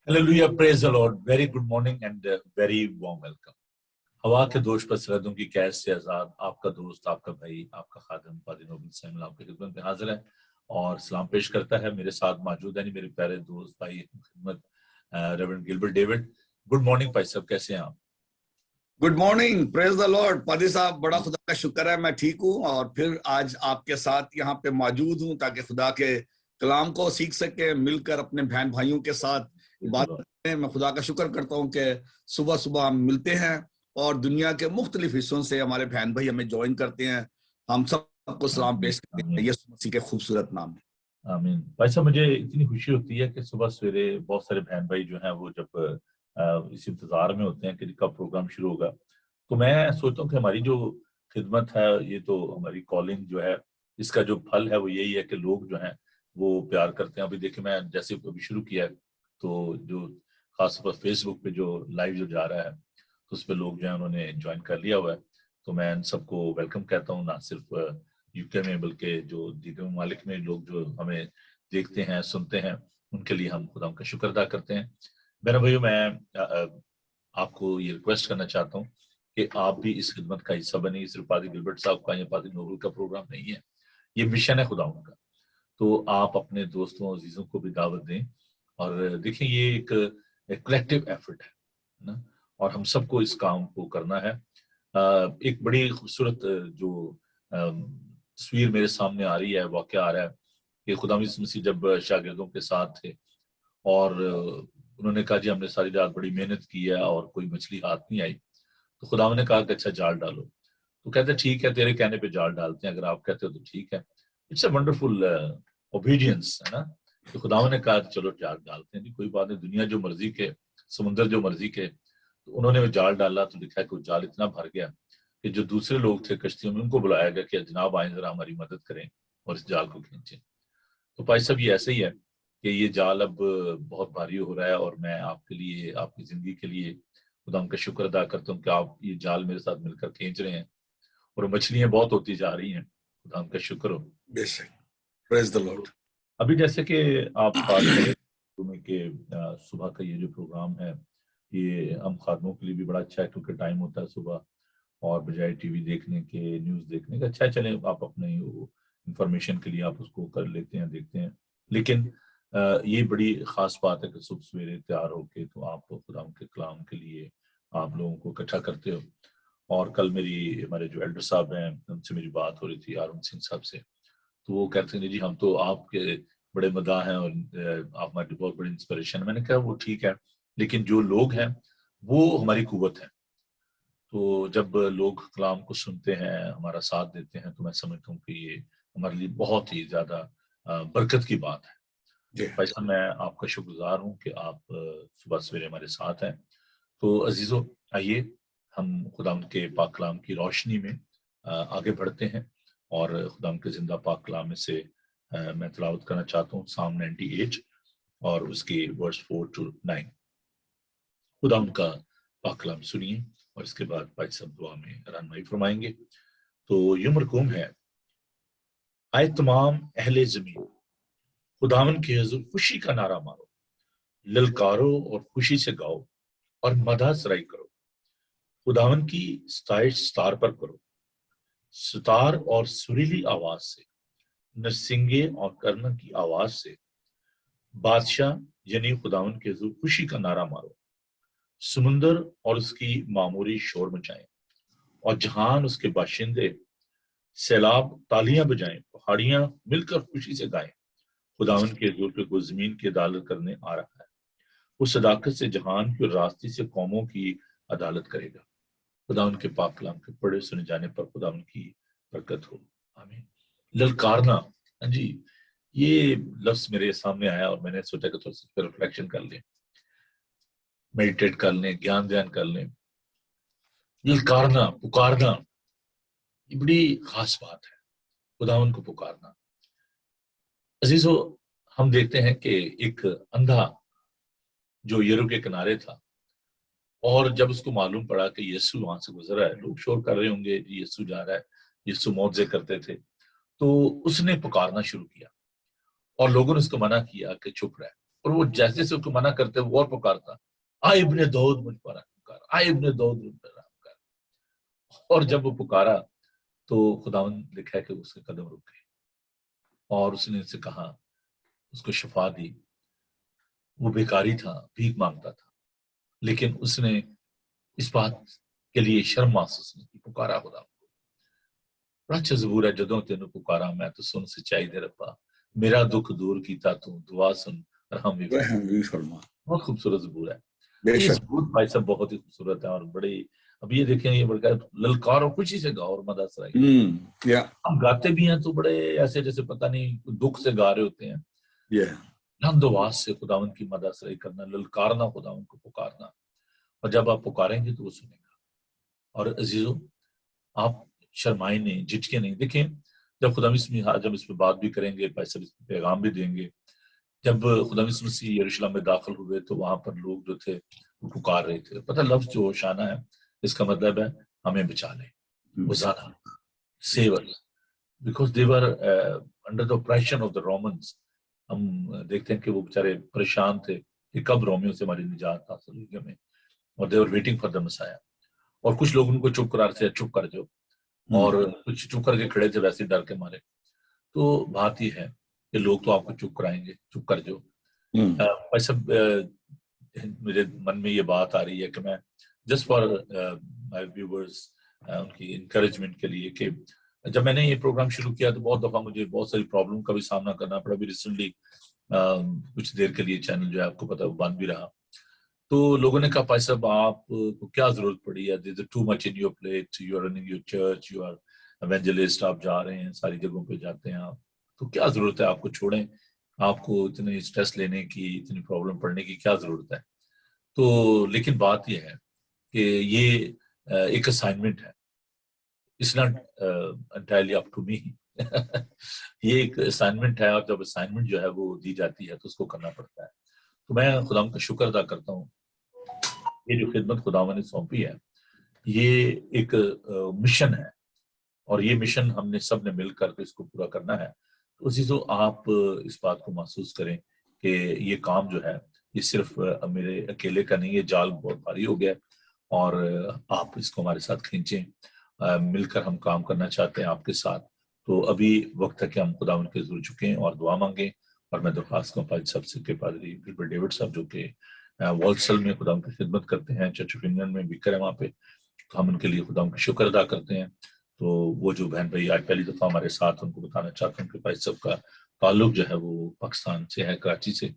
Hallelujah, praise the Lord. Very good morning and very warm welcome. हवा के दोष पर सरहदों की कैद से आजाद आपका दोस्त, आपका भाई, आपका खादिम पादी नोबल सैमुअल आपकी खिदमत में हाजिर है और सलाम पेश करता है। मेरे साथ मौजूद है मेरे प्यारे दोस्त भाई खिदमत reverend Gilbert David. Good morning भाई साहब, कैसे हैं आप? Good morning, praise the Lord. पादी साहब, बड़ा खुदा का शुक्र है, मैं ठीक हूँ और फिर आज आपके साथ यहाँ पे मौजूद हूँ ताकि खुदा के कलाम को सीख सके, मिलकर अपने बहन भाइयों के साथ इबादत करें। मैं खुदा का शुक्र करता हूँ कि सुबह सुबह हम मिलते हैं और दुनिया के मुख्तलिफ हिस्सों से हमारे बहन भाई हमें ज्वाइन करते हैं। हम सबको सलाम पेश करते हैं यीशु मसीह के खूबसूरत नाम में। आमीन। भाई साहब, मुझे इतनी खुशी होती है कि सुबह सवेरे बहुत सारे बहन भाई जो हैं वो जब इस इंतजार में होते हैं कि कब प्रोग्राम शुरू होगा, तो मैं सोचता हूँ कि हमारी जो खिदमत है, ये तो हमारी कॉलिंग जो है, इसका जो फल है वो यही है कि लोग जो हैं वो प्यार करते हैं। अभी देखिए, मैं जैसे अभी शुरू किया है तो जो खासतौर पर फेसबुक पे जो लाइव जो जा रहा है तो उस पर लोग जो है उन्होंने ज्वाइन कर लिया हुआ है। तो मैं इन सबको वेलकम कहता हूँ, ना सिर्फ यूके में बल्कि जो दीगर ममालिक में लोग जो हमें देखते हैं सुनते हैं, उनके लिए हम खुदा का शुक्र अदा करते हैं। मेरा भाइयों, मैं आपको ये रिक्वेस्ट करना चाहता हूँ कि आप भी इस खिदमत का हिस्सा बने। सिर्फ पादी गिलबर्ट साहब का या पादी नोबल का प्रोग्राम नहीं है, ये मिशन है खुदा उनका। तो आप अपने दोस्तों अजीजों को भी दावत दें और देखिए, ये एक कलेक्टिव एफर्ट है ना, और हम सबको इस काम को करना है। एक बड़ी खूबसूरत जो तस्वीर मेरे सामने आ रही है, वाक़या आ रहा है कि खुदा यीशु मसीह जब शागिर्दों के साथ थे और उन्होंने कहा जी हमने सारी रात बड़ी मेहनत की है और कोई मछली हाथ नहीं आई, तो खुदा ने कहा कि अच्छा जाल डालो। तो कहते ठीक है, तेरे कहने पे जाल डालते हैं, अगर आप कहते हो तो ठीक है। इट्स अ वंडरफुल ओबीडियंस है ना। तो खुदा ने कहा चलो जाल डालते हैं, कोई बात नहीं, दुनिया जो मर्जी के, समुद्र जो मर्जी के। तो उन्होंने वो जाल डाला तो लिखा है कि वो जाल इतना भर गया कि जो दूसरे लोग थे कश्तियों में, उनको बुलाया गया कि जनाब आए जरा हमारी मदद करें और इस जाल को खींचें। तो भाई साहब, ये ऐसे ही है कि ये जाल अब बहुत भारी हो रहा है और मैं आपके लिए, आपकी जिंदगी के लिए खुदा का शुक्र अदा करता हूँ कि आप ये जाल मेरे साथ मिलकर खींच रहे हैं और मछलियां बहुत होती जा रही हैं। खुदा का शुक्र हो। बेशक, प्रेज द लॉर्ड। अभी जैसे कि आप बात करें कि सुबह का ये जो प्रोग्राम है, ये हम खादमों के लिए भी बड़ा अच्छा है क्योंकि टाइम होता है सुबह, और बजाय टीवी देखने के, न्यूज़ देखने का, अच्छा चले आप अपने इंफॉर्मेशन के लिए आप उसको कर लेते हैं, देखते हैं। लेकिन ये बड़ी ख़ास बात है कि सुबह सवेरे तैयार होके तो आप खुदा के कलाम के लिए आप लोगों को इकट्ठा करते हो। और कल हमारे जो एल्डर साहब हैं उनसे मेरी बात हो रही थी, अरुण सिंह साहब से, तो वो कहते हैं जी हम तो आपके बड़े मदाह हैं और आप हमारी बहुत बड़ी इंस्पिरेशन है। मैंने कहा वो ठीक है, लेकिन जो लोग हैं वो हमारी कुव्वत है। तो जब लोग कलाम को सुनते हैं, हमारा साथ देते हैं, तो मैं समझता हूँ कि ये हमारे लिए बहुत ही ज्यादा बरकत की बात है। भाई साहब, मैं आपका शुक्रगुजार हूँ कि आप सुबह सवेरे हमारे साथ हैं। तो अजीजों, आइए हम खुदा के पाक कलाम की रोशनी में आगे बढ़ते हैं और खुदा के जिंदा पाक कलाम में से मैं तिलावत करना चाहता हूँ साम 98 और उसके वर्स 4 to 9। खुदा उनका पाक कलाम सुनिए और इसके बाद भाई साहब दुआ में रहनुमाई फरमाएंगे। तो ये मरकूम है, आए तमाम अहले जमीन, खुदावन के हुजूर खुशी का नारा मारो, ललकारो और खुशी से गाओ और मदह सराई करो। खुदावन की सताइश सितार पर करो, सितार और सुरीली आवाज से, नरसिंगे और कर्न की आवाज से बादशाह यानी खुदावन के हुजूर खुशी का नारा मारो। समुंदर और उसकी मामूरी शोर मचाएं और जहान उसके बाशिंदे सैलाब तालियां बजाएं, पहाड़ियां मिलकर खुशी से गाएं। खुदावन के हुजूर पे वो जमीन की अदालत करने आ रहा है, वो सदाकत से जहान की और रास्ते से कौमों की अदालत करेगा। खुदावन के पाक कलाम के पढ़े सुने जाने पर खुदावन की बरकत हो, आमीन। ललकारना, हाँ जी, ये लफ्ज मेरे सामने आया और मैंने सोचा कि थोड़ा सा रिफ्लेक्शन कर लें, मेडिटेट कर लें, ज्ञान ध्यान कर लें। ललकारना, पुकारना, ये बड़ी खास बात है, खुदावन को पुकारना। अजीजों, हम देखते हैं कि एक अंधा जो यरू के किनारे था और जब उसको मालूम पड़ा कि यीशु वहां से गुजर रहा है, लोग शोर कर रहे होंगे यीशु जा रहा है, यीशु मौजे करते थे, तो उसने पुकारना शुरू किया और लोगों ने उसको मना किया कि चुप रहे। اور وہ جیسے سے منا کرتے وہ اور پکارتا, آئے ابن داؤد مجھ پر پکار, آئے ابن داؤد مجھ پر پکار. اور جب وہ پکارا تو خداوند لکھا ہے کہ اس کے قدم رک گئے اور اس نے ان سے کہا, اس کو شفا دی. وہ بیکاری تھا, بھیک مانگتا تھا, لیکن اس نے اس بات کے لیے شرم محسوس نہیں کی, پکارا خدا کو. بڑا اچھا زبور ہے, جدوں تینوں پکارا میں تو سن سچائی دے ربا, میرا دکھ دور کیتا تو, دعا سن رحم بھی فرما. بہت خوبصورت زبور ہے. یہ زبور بھائی صاحب بہت ہی خوبصورت ہے اور بڑی. اب یہ دیکھیں, یہ بڑا للکار اور خوشی سے گاؤ اور مدد سرائی. ہم گاتے بھی ہیں تو بڑے ایسے جیسے پتہ نہیں دکھ سے گا رہے ہوتے ہیں. حمد و آواز سے خداوند کی مدد سرائی کرنا, للکارنا, خداوند کو پکارنا, اور جب آپ پکاریں گے تو وہ سنے گا. اور عزیزو, آپ شرمائے نہیں, جھجکے نہیں. دیکھیں جب خدا جب اس پہ بات بھی کریں گے, پیسے اس پہ پیغام بھی دیں گے. جب خدا مسیح یروشلم میں داخل ہوئے تو وہاں پر لوگ جو تھے وہ پکار رہے تھے. پتہ لفظ جو شانہ ہے اس کا مطلب ہے ہمیں بچا لے, وزانا, save us, because they were under the oppression of the Romans. ہم دیکھتے ہیں کہ وہ بیچارے پریشان تھے کہ کب رومیوں سے ہماری نجات حاصل ہوگی ہمیں, اور دے ور ویٹنگ فار دی مسایا. اور کچھ لوگ ان کو چپ کرا رہے تھے, چپ کر جاؤ, اور کچھ چپ کر کے کھڑے تھے ویسے ڈر کے مارے. تو بات یہ ہے کہ لوگ تو آپ کو چپ کرائیں گے, چپ کر جاؤ. بھائی صاحب, میرے من میں یہ بات آ رہی ہے کہ میں جسٹ فار مائی ویورز, ان کی انکریجمنٹ کے لیے, کہ جب میں نے یہ پروگرام شروع کیا تو بہت دفعہ مجھے بہت ساری پرابلم کا بھی سامنا کرنا پڑا. بھی ریسنٹلی کچھ دیر کے لیے چینل جو ہے آپ کو پتا وہ بند بھی رہا. تو لوگوں نے کہا بھائی صاحب آپ کو کیا ضرورت پڑی ہے, there is too much on your plate, you are running your church, you are evangelist, آپ جا رہے ہیں ساری جگہوں پہ جاتے ہیں آپ, تو کیا ضرورت ہے آپ کو چھوڑیں, آپ کو اتنے اسٹریس لینے کی, اتنی پرابلم پڑنے کی کیا ضرورت ہے. تو لیکن بات یہ ہے کہ یہ ایک اسائنمنٹ ہے, it's not entirely up to me. یہ ایک اسائنمنٹ ہے, اور جب اسائنمنٹ جو ہے وہ دی جاتی ہے تو اس کو کرنا پڑتا ہے. تو میں خدا کا شکر ادا کرتا ہوں, یہ جو خدمت خدا نے سونپی ہے یہ ایک مشن ہے, اور یہ مشن ہم نے سب نے مل کر کے اس کو پورا کرنا ہے. تو عزیزو, آپ اس بات کو محسوس کریں کہ یہ کام جو ہے یہ صرف میرے اکیلے کا نہیں, یہ جال بہت بھاری ہو گیا, اور آپ اس کو ہمارے ساتھ کھینچیں, مل کر ہم کام کرنا چاہتے ہیں آپ کے ساتھ. تو ابھی وقت ہے کہ ہم خدا ان کے ضرور چکیں اور دعا مانگیں. اور میں درخواست کروں پادری صاحب سے کہ پادری گلبرٹ ڈیوڈ صاحب جو کہ والسل میں خدا ان کی خدمت کرتے ہیں, چرچ آف انگلینڈ میں بیکر ہے وہاں پہ, تو ہم ان کے لیے خدا ان کا شکر ادا کرتے ہیں. تو وہ جو بہن بھائی آج پہلی دفعہ ہمارے ساتھ, ان کو بتانا چاہتا ہوں کہ بھائی صاحب کا تعلق جو ہے وہ پاکستان سے ہے, کراچی سے.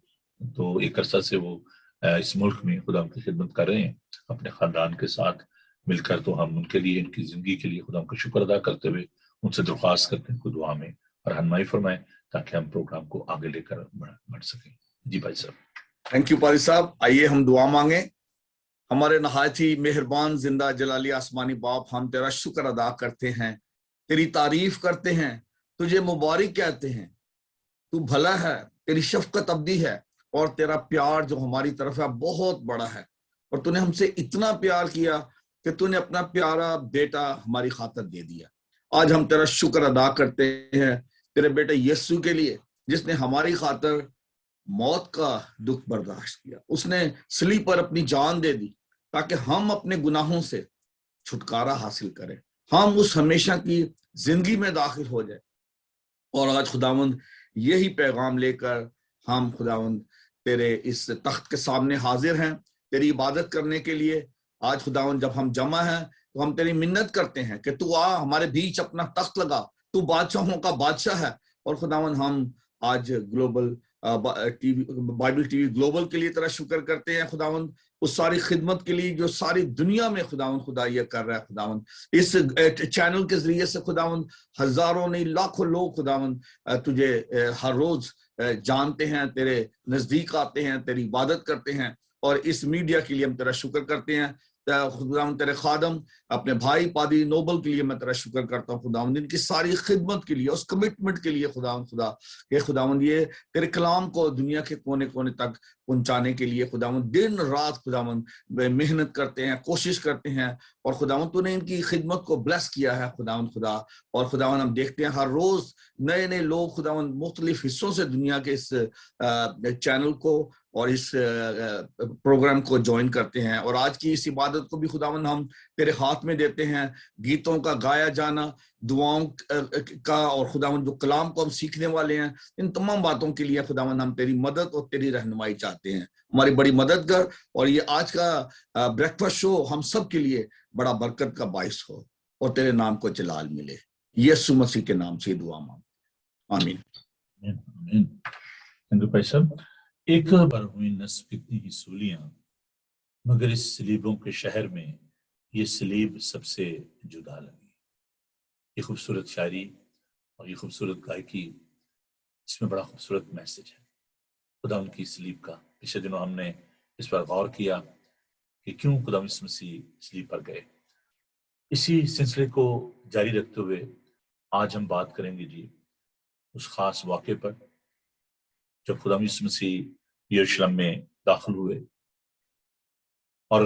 تو ایک عرصہ سے وہ اس ملک میں خدا ان کی خدمت کر رہے ہیں اپنے خاندان کے ساتھ مل کر. تو ہم ان کے لیے, ان کی زندگی کے لیے خدا ان کا شکر ادا کرتے ہوئے ان سے درخواست کرتے ہیں کہ دعا میں اور رہنمائی فرمائیں تاکہ ہم پروگرام کو آگے لے کر بڑھ سکیں. جی بھائی صاحب. تھینک یو پادری صاحب. آئیے ہم دعا مانگیں. ہمارے نہایت ہی مہربان زندہ جلالی آسمانی باپ, ہم تیرا شکر ادا کرتے ہیں, تیری تعریف کرتے ہیں, تجھے مبارک کہتے ہیں. تو بھلا ہے, تیری شفقت ابدی ہے, اور تیرا پیار جو ہماری طرف ہے بہت بڑا ہے. اور تو نے ہم سے اتنا پیار کیا کہ تو نے اپنا پیارا بیٹا ہماری خاطر دے دیا. آج ہم تیرا شکر ادا کرتے ہیں تیرے بیٹے یسوع کے لیے, جس نے ہماری خاطر موت کا دکھ برداشت کیا. اس نے صلیب پر اپنی جان دے دی تاکہ ہم اپنے گناہوں سے چھٹکارا حاصل کریں, ہم اس ہمیشہ کی زندگی میں داخل ہو جائیں. اور آج خداوند یہی پیغام لے کر ہم خداوند تیرے اس تخت کے سامنے حاضر ہیں تیری عبادت کرنے کے لیے. آج خداوند جب ہم جمع ہیں تو ہم تیری منت کرتے ہیں کہ تو آ ہمارے بیچ اپنا تخت لگا, تو بادشاہوں کا بادشاہ ہے. اور خداوند ہم آج global Bible T V global کے لیے تیرا شکر کرتے ہیں خداوند, اس ساری خدمت کے لیے جو ساری دنیا میں خداوند خدا یہ کر رہا ہے. خداوند اس چینل کے ذریعے سے خداوند ہزاروں نہیں لاکھوں لوگ خداوند تجھے ہر روز جانتے ہیں, تیرے نزدیک آتے ہیں, تیری عبادت کرتے ہیں. اور اس میڈیا کے لیے ہم تیرا شکر کرتے ہیں खुदावंद तेरे खादम अपने भाई पादी नोबल के लिए मैं तेरा शुक्र करता हूँ खुदावंद, इनकी सारी खिदमत के लिए, उस कमिटमेंट के लिए खुदावंद, ये खुदावंद ये तेरे कलाम को दुनिया के कोने कोने तक पहुंचाने के लिए खुदावंद दिन रात खुदावंद मेहनत करते हैं, कोशिश करते हैं, और खुदावंद तूने इनकी खिदमत को ब्लेस किया है खुदावंद खुदा। और खुदावंद हम देखते हैं हर रोज नए नए लोग खुदावंद मुख्तलिफ हिस्सों से दुनिया के इस चैनल को और इस प्रोग्राम को ज्वाइन करते हैं, और आज की इस इबादत को भी खुदावंद हम तेरे हाथ में देते हैं। गीतों का गाया जाना, दुआओं का, और खुदावंद जो कलाम को हम सीखने वाले हैं, इन तमाम बातों के लिए खुदावंद हम तेरी मदद और तेरी रहनुमाई चाहते हैं। हमारी बड़ी मदद कर, और ये आज का ब्रेकफास्ट शो हम सब के लिए बड़ा बरकत का बाइस हो, और तेरे नाम को जलाल मिले। यीशु मसीह के नाम से दुआ मांग, आमीन। भाई साहब, एक बार हुई नस्ब कितनी ही सूलियां, मगर इस सलीबों के शहर में ये सलीब सबसे जुदा लगी। ये खूबसूरत शायरी और ये खूबसूरत गायकी, इसमें बड़ा खूबसूरत मैसेज है खुदा उनकी सलीब का। पिछले दिनों हमने इस पर गौर किया कि क्यों खुदा यीशु मसीह सलीब पर गए। इसी सिलसिले को जारी रखते हुए आज हम बात करेंगे जी उस खास वाक़े पर जब खुदा यीशु मसीह यरूशलेम में दाखिल हुए और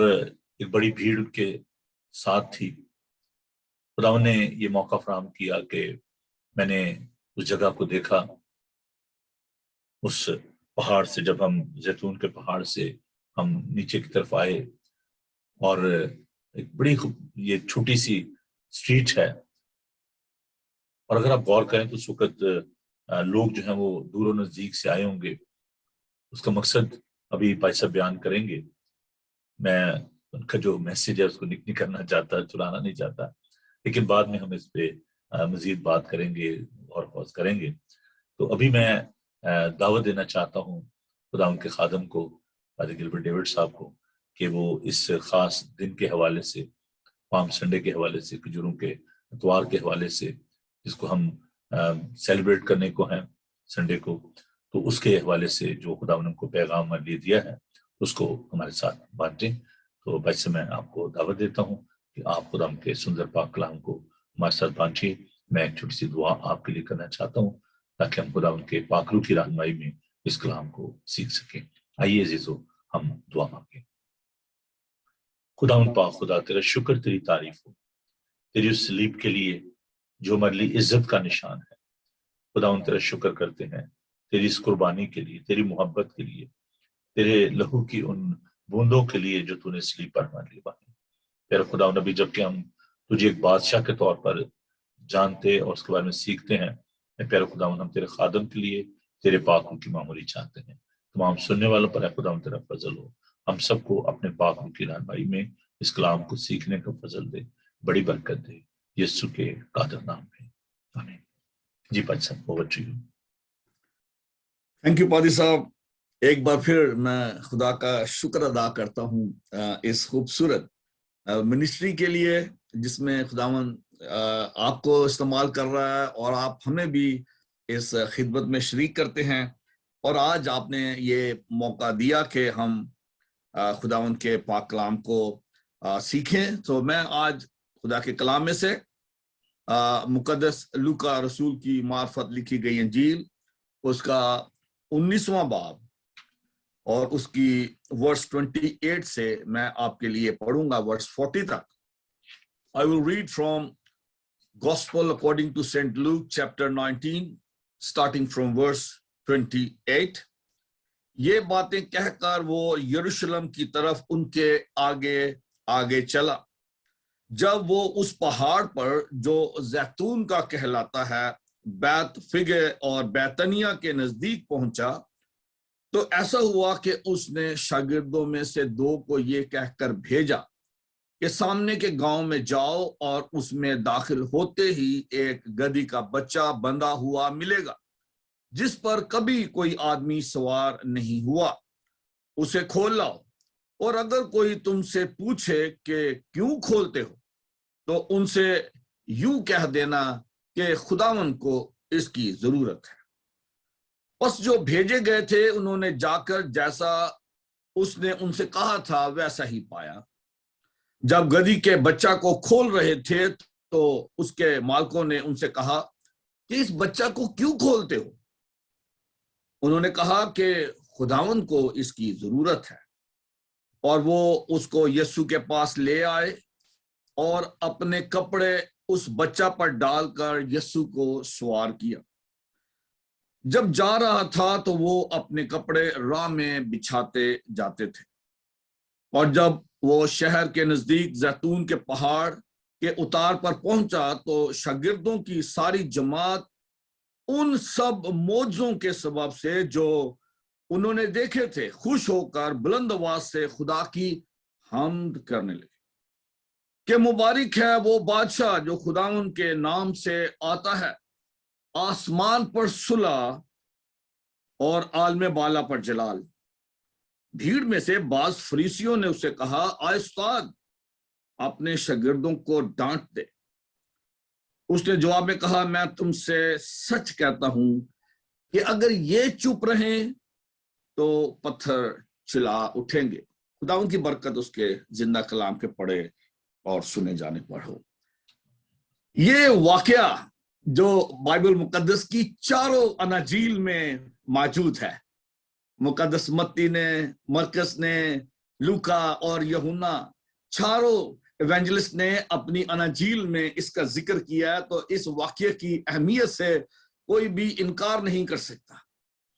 एक बड़ी भीड़ के साथ थी। खुदा ने ये मौका फराहम किया कि मैंने उस जगह को देखा, उस पहाड़ से, जब हम जैतून के पहाड़ से हम नीचे की तरफ आए, और एक बड़ी ये छोटी सी स्ट्रीट है, और अगर आप गौर करें तो उस वक्त लोग जो हैं वो दूरों नजदीक से आए होंगे। उसका मकसद अभी भाई साहब बयान करेंगे। मैं उनका जो मैसेज है उसको नहीं करना चाहता, चुराना नहीं चाहता, लेकिन बाद में हम इस पे मजीद बात करेंगे और गौर करेंगे। तो अभी मैं दावत देना चाहता हूँ खुदा उनके खादम को, फादर गिलबर्ट डेविड साहब को, कि वो इस खास दिन के हवाले से, पाम संडे के हवाले से, खजूरों के इतवार के हवाले से, जिसको हम सेलिब्रेट करने को हैं संडे को, तो उसके हवाले से जो खुदा ने उनको पैगाम हमारे लिए दिया है उसको हमारे साथ बांटें। तो वैसे मैं आपको दावत देता हूँ कि आप खुदा के सुंदर पाक कलाम को हमारे साथ बांटिए। मैं एक छोटी सी दुआ आपके लिए करना चाहता हूँ ताकि हम खुदा उनके पाकरू की रहनुमाई में इस कलाम को सीख सकें। आइए अजीजों, हम दुआ मांगे। खुदा उन पाक खुदा, तेरा शुक्र, तेरी तारीफ हो तेरी उस सलीब के लिए जो हमारे लिए इज्जत का निशान है। खुदा उन तेरा शुक्र करते हैं तेरी इस कुर्बानी के लिए, तेरी मोहब्बत के लिए, तेरे लहू की उन बूंदों के लिए जो तूने सलीब पर हमारे लिए बांधी। तेरा खुदा नबी, जबकि हम तुझे एक बादशाह के तौर पर जानते और उसके बारे में सीखते हैं, प्यारे खुदा हम तेरे खादम के लिए तेरे पाकों की मामूली चाहते हैं। तमाम सुनने वालों पर खुदा तेरा फजल हो, हम सबको अपने पाकों की रहनुमाई में इस कलाम को सीखने का फजल दे, बड़ी बरकत दे, यीशु के कादर नाम में, आमीन। जी पादी साहब, over to you. Thank you पादी साहब। एक बार फिर मैं खुदा का शुक्र अदा करता हूँ इस खूबसूरत मिनिस्ट्री के लिए जिसमें खुदावन आपको इस्तेमाल कर रहा है, और आप हमें भी इस खिदमत में शरीक करते हैं। और आज आपने ये मौका दिया कि हम खुदावन के पाक कलाम को सीखें। तो मैं आज खुदा के कलाम में से मुकद्दस लूका रसूल की मार्फत लिखी गई इंजील, उसका 19वां बाब और उसकी वर्स 28 से मैं आपके लिए पढ़ूंगा वर्स 40 तक। I will read from Gospel according to St. Luke chapter 19 starting from verse 28। ये बातें कहकर वो यरूशलेम की तरफ उनके आगे आगे चला। जब वो उस पहाड़ पर जो जैतून का कहलाता है बैत फिगे और बैतनिया के नजदीक पहुंचा, तो ऐसा हुआ कि उसने शागिर्दों में से 2 को ये कहकर भेजा कि सामने के गांव में जाओ और उसमें दाखिल होते ही एक गधी का बच्चा बंधा हुआ मिलेगा जिस पर कभी कोई आदमी सवार नहीं हुआ, उसे खोल लाओ। और अगर कोई तुमसे पूछे कि क्यों खोलते हो, तो उनसे यूं कह देना कि खुदावन को इसकी जरूरत है। बस जो भेजे गए थे उन्होंने जाकर जैसा उसने उनसे कहा था वैसा ही पाया। जब गधी के बच्चा को खोल रहे थे तो उसके मालकों ने उनसे कहा कि इस बच्चा को क्यों खोलते हो? उन्होंने कहा कि खुदावंद को इसकी जरूरत है। और वो उसको यीशु के पास ले आए और अपने कपड़े उस बच्चा पर डालकर यीशु को सवार किया। जब जा रहा था तो वो अपने कपड़े राह में बिछाते जाते थे, और जब वो शहर के नजदीक जैतून के पहाड़ के उतार पर पहुंचा तो शागिर्दों की सारी जमात उन सब मौजों के सबब से जो उन्होंने देखे थे खुश होकर बुलंद आवाज से खुदा की हम्द करने लगे कि मुबारक है वो बादशाह जो खुदा उनके नाम से आता है, आसमान पर सुलह और आलमे बाला पर जलाल। भीड़ में से बाज फरीसियों ने उसे कहा, आए उस्ताद, अपने शागिर्दों को डांट दे। उसने जवाब में कहा, मैं तुमसे सच कहता हूं कि अगर ये चुप रहें तो पत्थर चिल्ला उठेंगे। खुदा उनकी बरकत उसके जिंदा कलाम के पढ़े और सुने जाने पर हो। ये वाकया जो बाइबल मुकद्दस की चारों अनाजील में मौजूद है, मुकद्दस मत्ती ने, मरकस ने, लूका और यूहन्ना, चारों इवेंजलिस्ट ने अपनी अनाजील में इसका जिक्र किया है, तो इस वाकये की अहमियत से कोई भी इनकार नहीं कर सकता।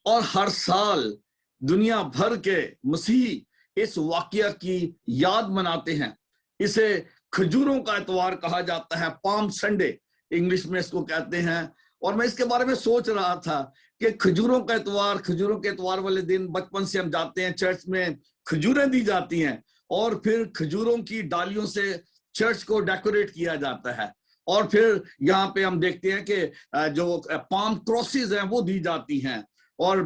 और हर साल दुनिया भर के मसीही इस वाकया की याद मनाते हैं। इसे खजूरों का इतवार कहा जाता है, पाम संडे इंग्लिश में इसको कहते हैं। और मैं इसके बारे में सोच रहा था कि खजूरों का इतवार, खजूरों के इतवार वाले दिन बचपन से हम जाते हैं चर्च में, खजूरें दी जाती हैं और फिर खजूरों की डालियों से चर्च को डेकोरेट किया जाता है। और फिर यहाँ पे हम देखते हैं कि जो पाम क्रॉसेस हैं वो दी जाती हैं। और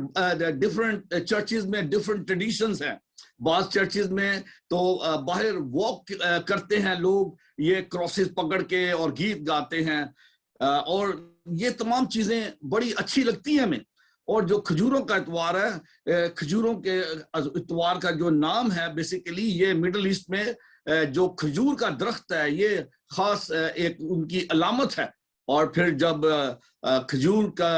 डिफरेंट चर्चेज में डिफरेंट ट्रेडिशंस हैं। बाज चर्चेज में तो बाहर वॉक करते हैं लोग ये क्रॉसेस पकड़ के और गीत गाते हैं, और ये तमाम चीजें बड़ी अच्छी लगती हैं हमें। और जो खजूरों का इतवार है, खजूरों के इतवार का जो नाम है, बेसिकली ये मिडिल ईस्ट में जो खजूर का दरख्त है ये खास एक उनकी अलामत है। और फिर जब खजूर का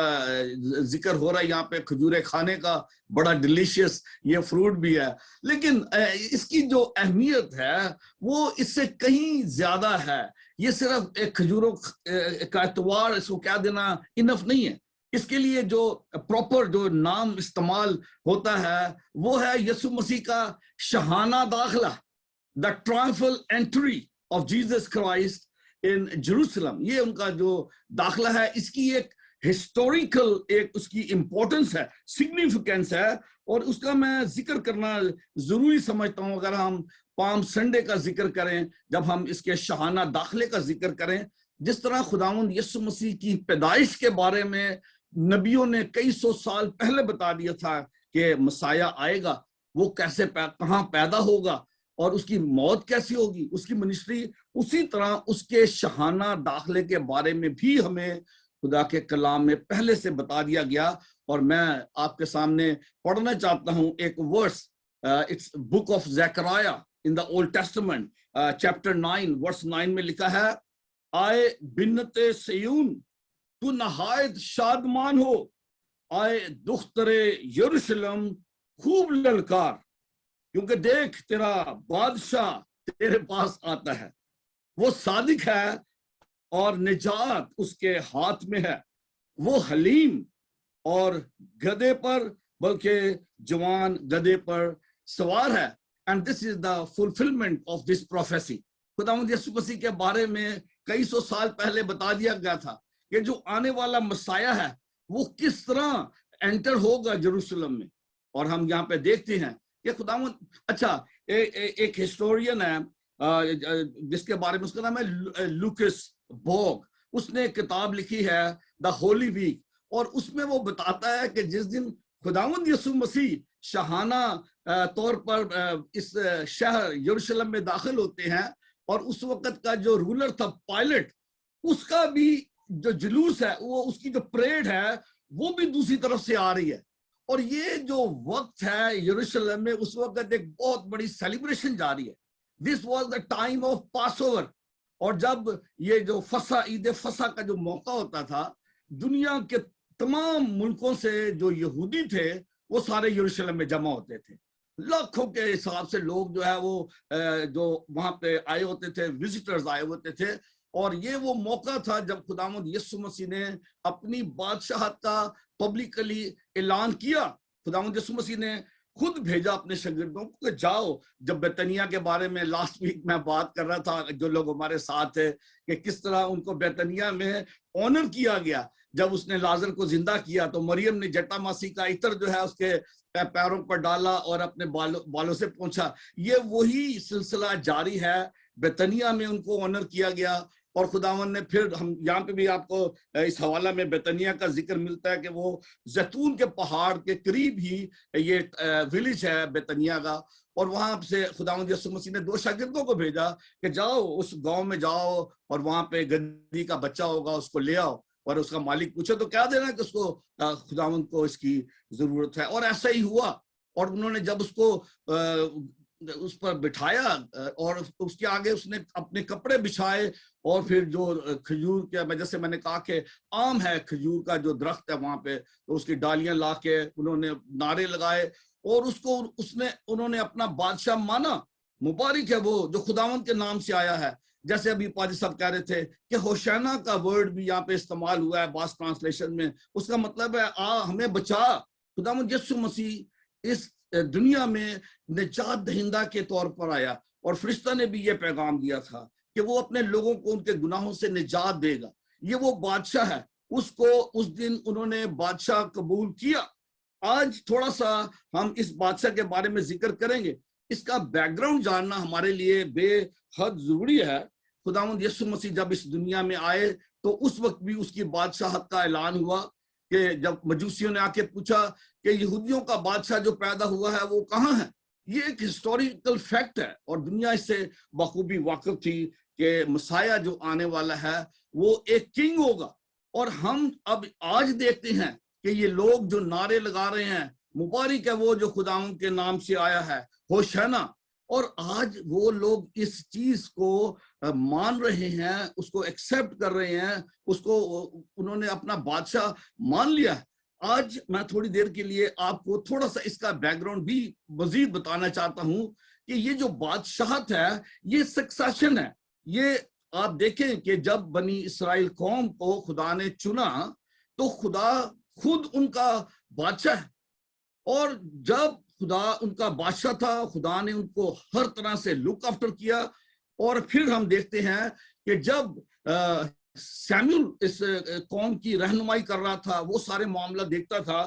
जिक्र हो रहा है यहाँ पे, खजूरें खाने का बड़ा डिलीशियस ये फ्रूट भी है, लेकिन इसकी जो अहमियत है वो इससे कहीं ज्यादा है। ये सिर्फ एक खजूरों का इतवार इसको कह देना इनफ नहीं है। इसके लिए जो प्रॉपर जो नाम इस्तेमाल होता है वो है यीशु मसीह का शहाना दाखला, the triumphal entry of Jesus Christ in Jerusalem. ये उनका जो दाखला है, इसकी एक हिस्टोरिकल एक उसकी इंपॉर्टेंस है, सिग्निफिकेंस है, और उसका मैं जिक्र करना जरूरी समझता हूं। अगर हम पाम संडे का जिक्र करें, जब हम इसके शहाना दाखले का जिक्र करें, जिस तरह खुदावंद यीशु मसीह की पैदाइश के बारे में नबियों ने कई सौ साल पहले बता दिया था कि मसाया आएगा, वो कैसे कहाँ पैदा होगा और उसकी मौत कैसी होगी, उसकी मिनिस्ट्री, उसी तरह उसके शहाना दाखले के बारे में भी हमें खुदा के कलाम में पहले से बता दिया गया। और मैं आपके सामने पढ़ना चाहता हूं एक verse, it's book of Zechariah in the Old Testament, chapter 9 verse 9 में लिखा है, आए बिन्नते सयून तू नहायत शादमान हो, आए दुख्तरे यरूशलेम खूब ललकार, क्योंकि देख तेरा बादशाह तेरे पास आता है, वो सादिक है और निजात उसके हाथ में है, वो हलीम और गधे पर, बल्कि जवान गधे पर सवार है। And this is the fulfilment of this prophecy. खुदावंद यीशु मसीह के बारे में कई सौ साल पहले बता दिया गया था कि जो आने वाला मसाया है वो किस तरह एंटर होगा जेरूसलम में। और हम यहाँ पे देखते हैं कि खुदावंद, अच्छा एक हिस्टोरियन है जिसके बारे में, उसका नाम है लूकस बोग, उसने किताब लिखी है द होली वीक, और उसमें वो बताता है कि जिस दिन खुदावंद यीशु मसीह शहाना तौर पर इस शहर यरूशलेम में दाखिल होते हैं, और उस वक्त का जो रूलर था पायलट, उसका भी जो जुलूस है, वो उसकी जो परेड है वो भी दूसरी तरफ से आ रही है। और ये जो वक्त है यरूशलेम में, उस वक्त एक बहुत बड़ी सेलिब्रेशन जारी है, this was the time of Passover. और जब ये जो फसा, ईद फसा का जो मौका होता था, दुनिया के तमाम मुल्कों से जो यहूदी थे वो सारे यरूशलेम में जमा होते थे। लाखों के हिसाब से लोग जो है वो जो वहां पे आए होते थे, विजिटर्स आए होते थे। और ये वो मौका था जब खुदावंद यीशु मसीह ने अपनी बादशाहत का पब्लिकली ऐलान किया। खुदावंद यीशु मसीह ने खुद भेजा अपने शागिर्दों को कि जाओ। जब बेतनिया के बारे में लास्ट वीक मैं बात कर रहा था, जो लोग हमारे साथ है, कि किस तरह उनको बेतनिया में ऑनर किया गया। जब उसने लाजर को जिंदा किया तो मरियम ने जटामासी का इत्र जो है उसके पैरों पर डाला और अपने बालों से पहुंचा। ये वही सिलसिला जारी है। बेतनिया में उनको ऑनर किया गया। और खुदावन ने फिर, हम यहाँ पे भी आपको इस हवाला में बेतनिया का जिक्र मिलता है कि वो जैतून के पहाड़ के करीब ही ये विलेज है बेतनिया का। और वहां से खुदावंद यीशु मसीह ने 2 शागिर्दों को भेजा कि जाओ उस गांव में जाओ और वहां पे गद्दी का बच्चा होगा, उसको ले आओ। और उसका मालिक पूछे तो क्या देना कि उसको खुदावंद को इसकी जरूरत है। और ऐसा ही हुआ। और उन्होंने जब उसको उस पर बिठाया और उसके आगे उसने अपने कपड़े बिछाए। और फिर जो खजूर के, मैं जैसे मैंने कहा कि आम है खजूर का जो दरख्त है वहां पे, तो उसकी डालियां ला के उन्होंने नारे लगाए और उन्होंने अपना बादशाह माना। मुबारक है वो जो खुदावंद के नाम से आया है। जैसे अभी पाजी साहब कह रहे थे कि होशाना का वर्ड भी यहाँ पे इस्तेमाल हुआ है बास ट्रांसलेशन में। उसका मतलब है हमें बचा। खुदावंद यीशु मसीह इस दुनिया में निजात दहिंदा के तौर पर आया। और फरिश्ता ने भी ये पैगाम दिया था कि वो अपने लोगों को उनके गुनाहों से निजात देगा। ये वो बादशाह है। उसको उस दिन उन्होंने बादशाह कबूल किया। आज थोड़ा सा हम इस बादशाह के बारे में जिक्र करेंगे। इसका बैकग्राउंड जानना हमारे लिए बेहद जरूरी है। खुदावंद यीशु मसीह जब इस दुनिया में आए तो उस वक्त भी उसकी बादशाहत का ऐलान हुआ कि जब मजूसियों ने आके पूछा कि यहूदियों का बादशाह जो पैदा हुआ है वो कहाँ है। ये एक हिस्टोरिकल फैक्ट है और दुनिया इससे बखूबी वाकिफ थी कि मसाया जो आने वाला है वो एक किंग होगा। और हम अब आज देखते हैं कि ये लोग जो नारे लगा रहे हैं, मुबारक है वो जो खुदावंद के नाम से आया है, होशाना। और आज वो लोग इस चीज को मान रहे हैं, उसको एक्सेप्ट कर रहे हैं, उसको उन्होंने अपना बादशाह मान लिया। आज मैं थोड़ी देर के लिए आपको थोड़ा सा इसका बैकग्राउंड भी मजीद बताना चाहता हूं कि ये जो बादशाहत है ये सक्सेशन है। ये आप देखें कि जब बनी इस्राइल कौम को खुदा ने चुना तो खुदा खुद उनका बादशाह है। और जब खुदा उनका बादशाह था, खुदा ने उनको हर तरह से लुक आफ्टर किया। और फिर हम देखते हैं कि जब सैमुअल इस कौम की रहनुमाई कर रहा था, वो सारे मामला देखता था,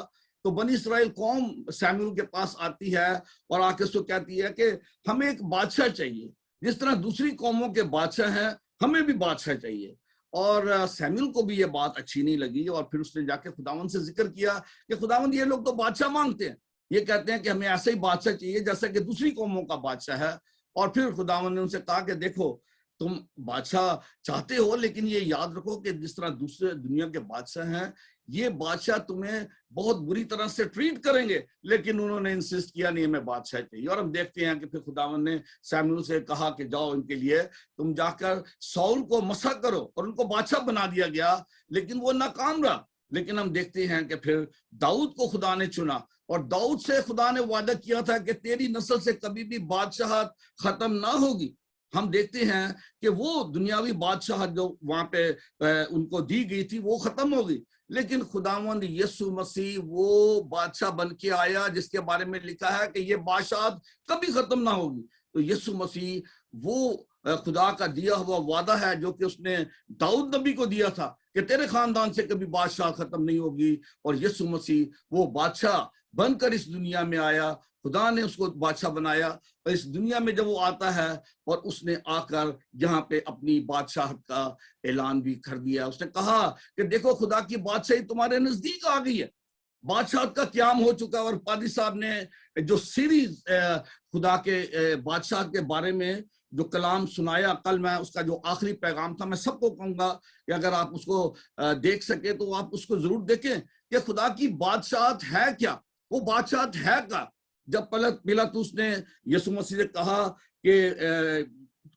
तो बनी इस्राइल कौम सैमुअल के पास आती है और आके उसको कहती है कि हमें एक बादशाह चाहिए, जिस तरह दूसरी कौमों के बादशाह हैं हमें भी बादशाह चाहिए। और सैमुअल को भी ये बात अच्छी नहीं लगी और फिर उसने जाके खुदावंद से जिक्र किया कि खुदावंद ये लोग तो बादशाह मांगते हैं, ये कहते हैं कि हमें ऐसे ही बादशाह चाहिए जैसा कि दूसरी कौमों का बादशाह है। और फिर खुदावंद ने उनसे कहा कि देखो तुम बादशाह चाहते हो, लेकिन ये याद रखो कि जिस तरह दूसरे दुनिया के बादशाह हैं, ये बादशाह तुम्हें बहुत बुरी तरह से ट्रीट करेंगे। लेकिन उन्होंने इंसिस्ट किया नहीं हमें बादशाह चाहिए। और हम देखते हैं कि फिर खुदावंद ने सैमुअल से कहा कि जाओ इनके लिए तुम जाकर सौल को मसा करो, और उनको बादशाह बना दिया गया, लेकिन वो नाकाम रहा। लेकिन हम देखते हैं कि फिर दाऊद को खुदा ने चुना और दाऊद से खुदा ने वादा किया था कि तेरी नस्ल से कभी भी बादशाहत खत्म ना होगी। हम देखते हैं कि वो दुनियावी बादशाहत जो वहां पे उनको दी गई थी वो खत्म हो गई। लेकिन खुदावंद यीशु मसीह वो बादशाह बन के आया जिसके बारे में लिखा है कि ये बादशाहत कभी खत्म ना होगी। तो यीशु मसीह वो खुदा का दिया हुआ वादा है जो कि उसने दाऊद नबी को दिया था कि तेरे खानदान से कभी बादशाह खत्म नहीं होगी। और यीशु मसीह वो बादशाह बनकर इस दुनिया में आया। खुदा ने उसको बादशाह बनाया और इस दुनिया में जब वो आता है और उसने आकर यहाँ पे अपनी बादशाहत का ऐलान भी कर दिया। उसने कहा कि देखो खुदा की बादशाही तुम्हारे नजदीक आ गई है, बादशाहत का क़याम हो चुका है। और पादी साहब ने जो सीरीज खुदा के बादशाह के बारे में जो कलाम सुनाया कल, मैं उसका जो आखिरी पैगाम था, मैं सबको कहूंगा कि अगर आप उसको देख सके तो आप उसको जरूर देखें कि खुदा की बादशाहत है क्या, वो बादशाहत है क्या। जब पिलातुस ने यीशु मसीह से कहा کہ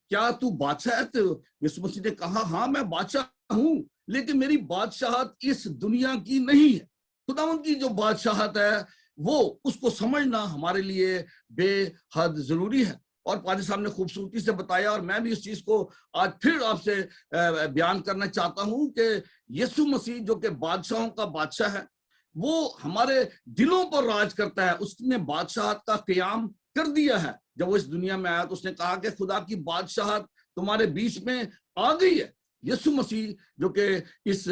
کیا تو بادشاہ ہے؟ تو یسوع مسیح نے کہا ہاں میں بادشاہ ہوں، لیکن میری بادشاہت اس دنیا کی نہیں ہے۔ خداوند کی جو بادشاہت ہے وہ اس کو سمجھنا ہمارے لیے بے حد ضروری ہے۔ اور پادری صاحب نے خوبصورتی سے بتایا، اور میں بھی اس چیز کو آج پھر آپ سے بیان کرنا چاہتا ہوں کہ یسوع مسیح جو کہ بادشاہوں کا بادشاہ ہے، وہ ہمارے دلوں پر راج کرتا ہے۔ اس نے بادشاہت کا قیام کر دیا ہے۔ جب وہ اس دنیا میں آیا تو اس نے کہا کہ خدا کی بادشاہت تمہارے بیچ میں آ گئی ہے۔ یسوع مسیح جو کہ اس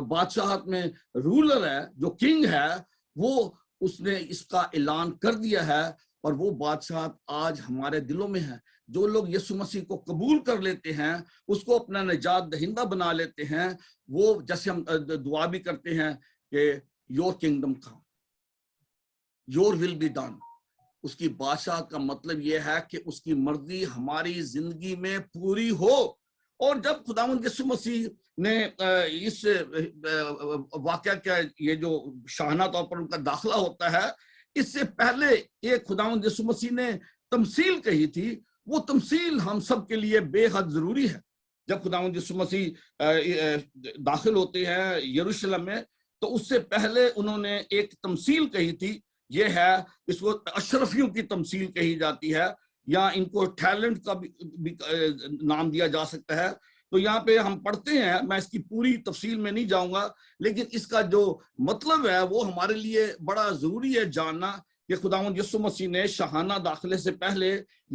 بادشاہت میں رولر ہے، جو کنگ ہے، وہ اس نے اس کا اعلان کر دیا ہے، اور وہ بادشاہت آج ہمارے دلوں میں ہے۔ جو لوگ یسوع مسیح کو قبول کر لیتے ہیں، اس کو اپنا نجات دہندہ بنا لیتے ہیں، وہ جیسے ہم دعا بھی کرتے ہیں کہ your kingdom come, your will be done. اس کی بادشاہت کا مطلب یہ ہے کہ اس کی مرضی ہماری زندگی میں پوری ہو۔ اور جب خداوند یسوع مسیح نے اس واقعہ کا یہ جو شاہانہ طور پر ان کا داخلہ ہوتا ہے، اس سے پہلے ایک خداوند یسوع مسیح نے تمثیل کہی تھی، وہ تمثیل ہم سب کے لیے بے حد ضروری ہے۔ جب خداوند یسوع مسیح داخل ہوتے ہیں یروشلم میں، تو اس سے پہلے انہوں نے ایک تمثیل کہی تھی، یہ ہے، اس کو اشرفیوں کی تمثیل کہی جاتی ہے، یا ان کو ٹیلنٹ کا بھی نام دیا جا سکتا ہے۔ تو یہاں پہ ہم پڑھتے ہیں، میں اس کی پوری تفصیل میں نہیں جاؤں گا، لیکن اس کا جو مطلب ہے وہ ہمارے لیے بڑا ضروری ہے جاننا کہ خداوند یسوع مسیح نے شاہانہ داخلے سے پہلے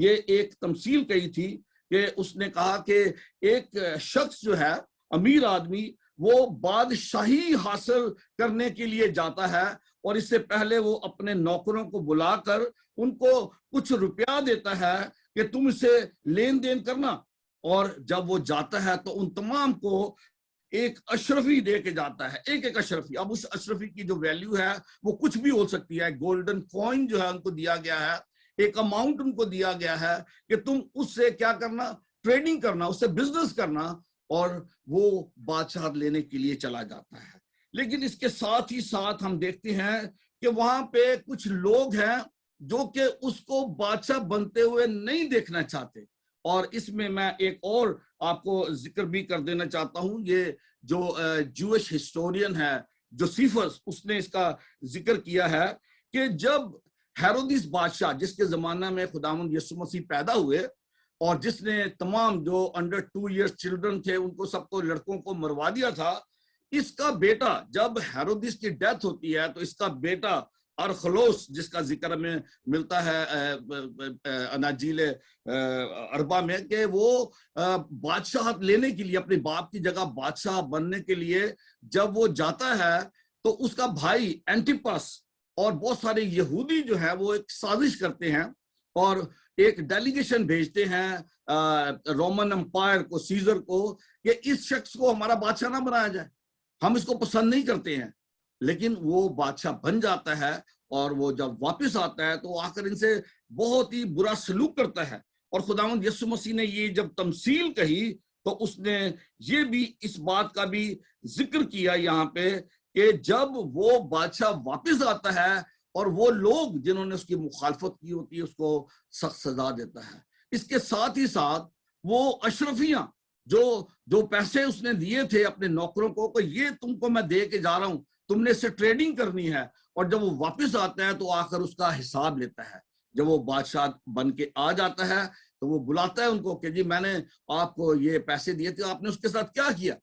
یہ ایک تمثیل کہی تھی کہ اس نے کہا کہ ایک شخص جو ہے، امیر آدمی، وہ بادشاہی حاصل کرنے کے لیے جاتا ہے، اور اس سے پہلے وہ اپنے نوکروں کو بلا کر ان کو کچھ روپیہ دیتا ہے کہ تم اسے لین دین کرنا، اور جب وہ جاتا ہے تو ان تمام کو ایک اشرفی دے کے جاتا ہے، ایک ایک اشرفی۔ اب اس اشرفی کی جو ویلیو ہے وہ کچھ بھی ہو سکتی ہے، گولڈن کوئن جو ہے ان کو دیا گیا ہے، ایک اماؤنٹ ان کو دیا گیا ہے کہ تم اس سے کیا کرنا، ٹریڈنگ کرنا، اس سے بزنس کرنا، اور وہ بادشاہت لینے کے لیے چلا جاتا ہے۔ لیکن اس کے ساتھ ہی ساتھ ہم دیکھتے ہیں کہ وہاں پہ کچھ لوگ ہیں جو کہ اس کو بادشاہ بنتے ہوئے نہیں دیکھنا چاہتے، اور اس میں ایک اور آپ کو ذکر بھی کر دینا چاہتا ہوں۔ یہ جو جوش ہسٹورین ہے جوسیفس، اس نے اس کا ذکر کیا ہے کہ جب ہیرودیس بادشاہ، جس کے زمانہ میں خداوند یسوع مسیح پیدا ہوئے، اور جس نے تمام جو انڈر 2 ایئرس چلڈرن تھے ان کو سب کو، لڑکوں کو مروا دیا تھا، اس کا بیٹا، جب ہیرودیس کی ڈیتھ ہوتی ہے تو اس کا بیٹا ارخلوس، جس کا ذکر ہمیں ملتا ہے اناجیل اربع میں، کہ وہ بادشاہت لینے کے لیے، اپنے باپ کی جگہ بادشاہ بننے کے لیے جب وہ جاتا ہے، تو اس کا بھائی اینٹیپس اور بہت سارے یہودی جو ہے وہ ایک سازش کرتے ہیں اور ایک ڈیلیگیشن بھیجتے ہیں رومن امپائر کو، سیزر کو، کہ اس شخص کو ہمارا بادشاہ نہ بنایا جائے، ہم اس کو پسند نہیں کرتے ہیں۔ لیکن وہ بادشاہ بن جاتا ہے، اور وہ جب واپس آتا ہے تو آ کر ان سے بہت ہی برا سلوک کرتا ہے۔ اور خداوند یسوع مسیح نے یہ جب تمثیل کہی تو اس نے یہ بھی اس بات کا بھی ذکر کیا یہاں پہ کہ جب وہ بادشاہ واپس آتا ہے اور وہ لوگ جنہوں نے اس کی مخالفت کی ہوتی ہے اس کو سخت سزا دیتا ہے۔ اس کے ساتھ ہی ساتھ وہ اشرفیاں جو پیسے اس نے دیے تھے اپنے نوکروں کو کہ یہ تم کو میں دے کے جا رہا ہوں، تم نے اس سے ٹریڈنگ کرنی ہے، اور جب وہ واپس آتا ہے تو آ کر اس کا حساب لیتا ہے۔ جب وہ بادشاہ بن کے آ جاتا ہے تو وہ بلاتا ہے ان کو کہ جی میں نے آپ کو یہ پیسے دیے تھے، آپ نے اس کے ساتھ کیا کیا؟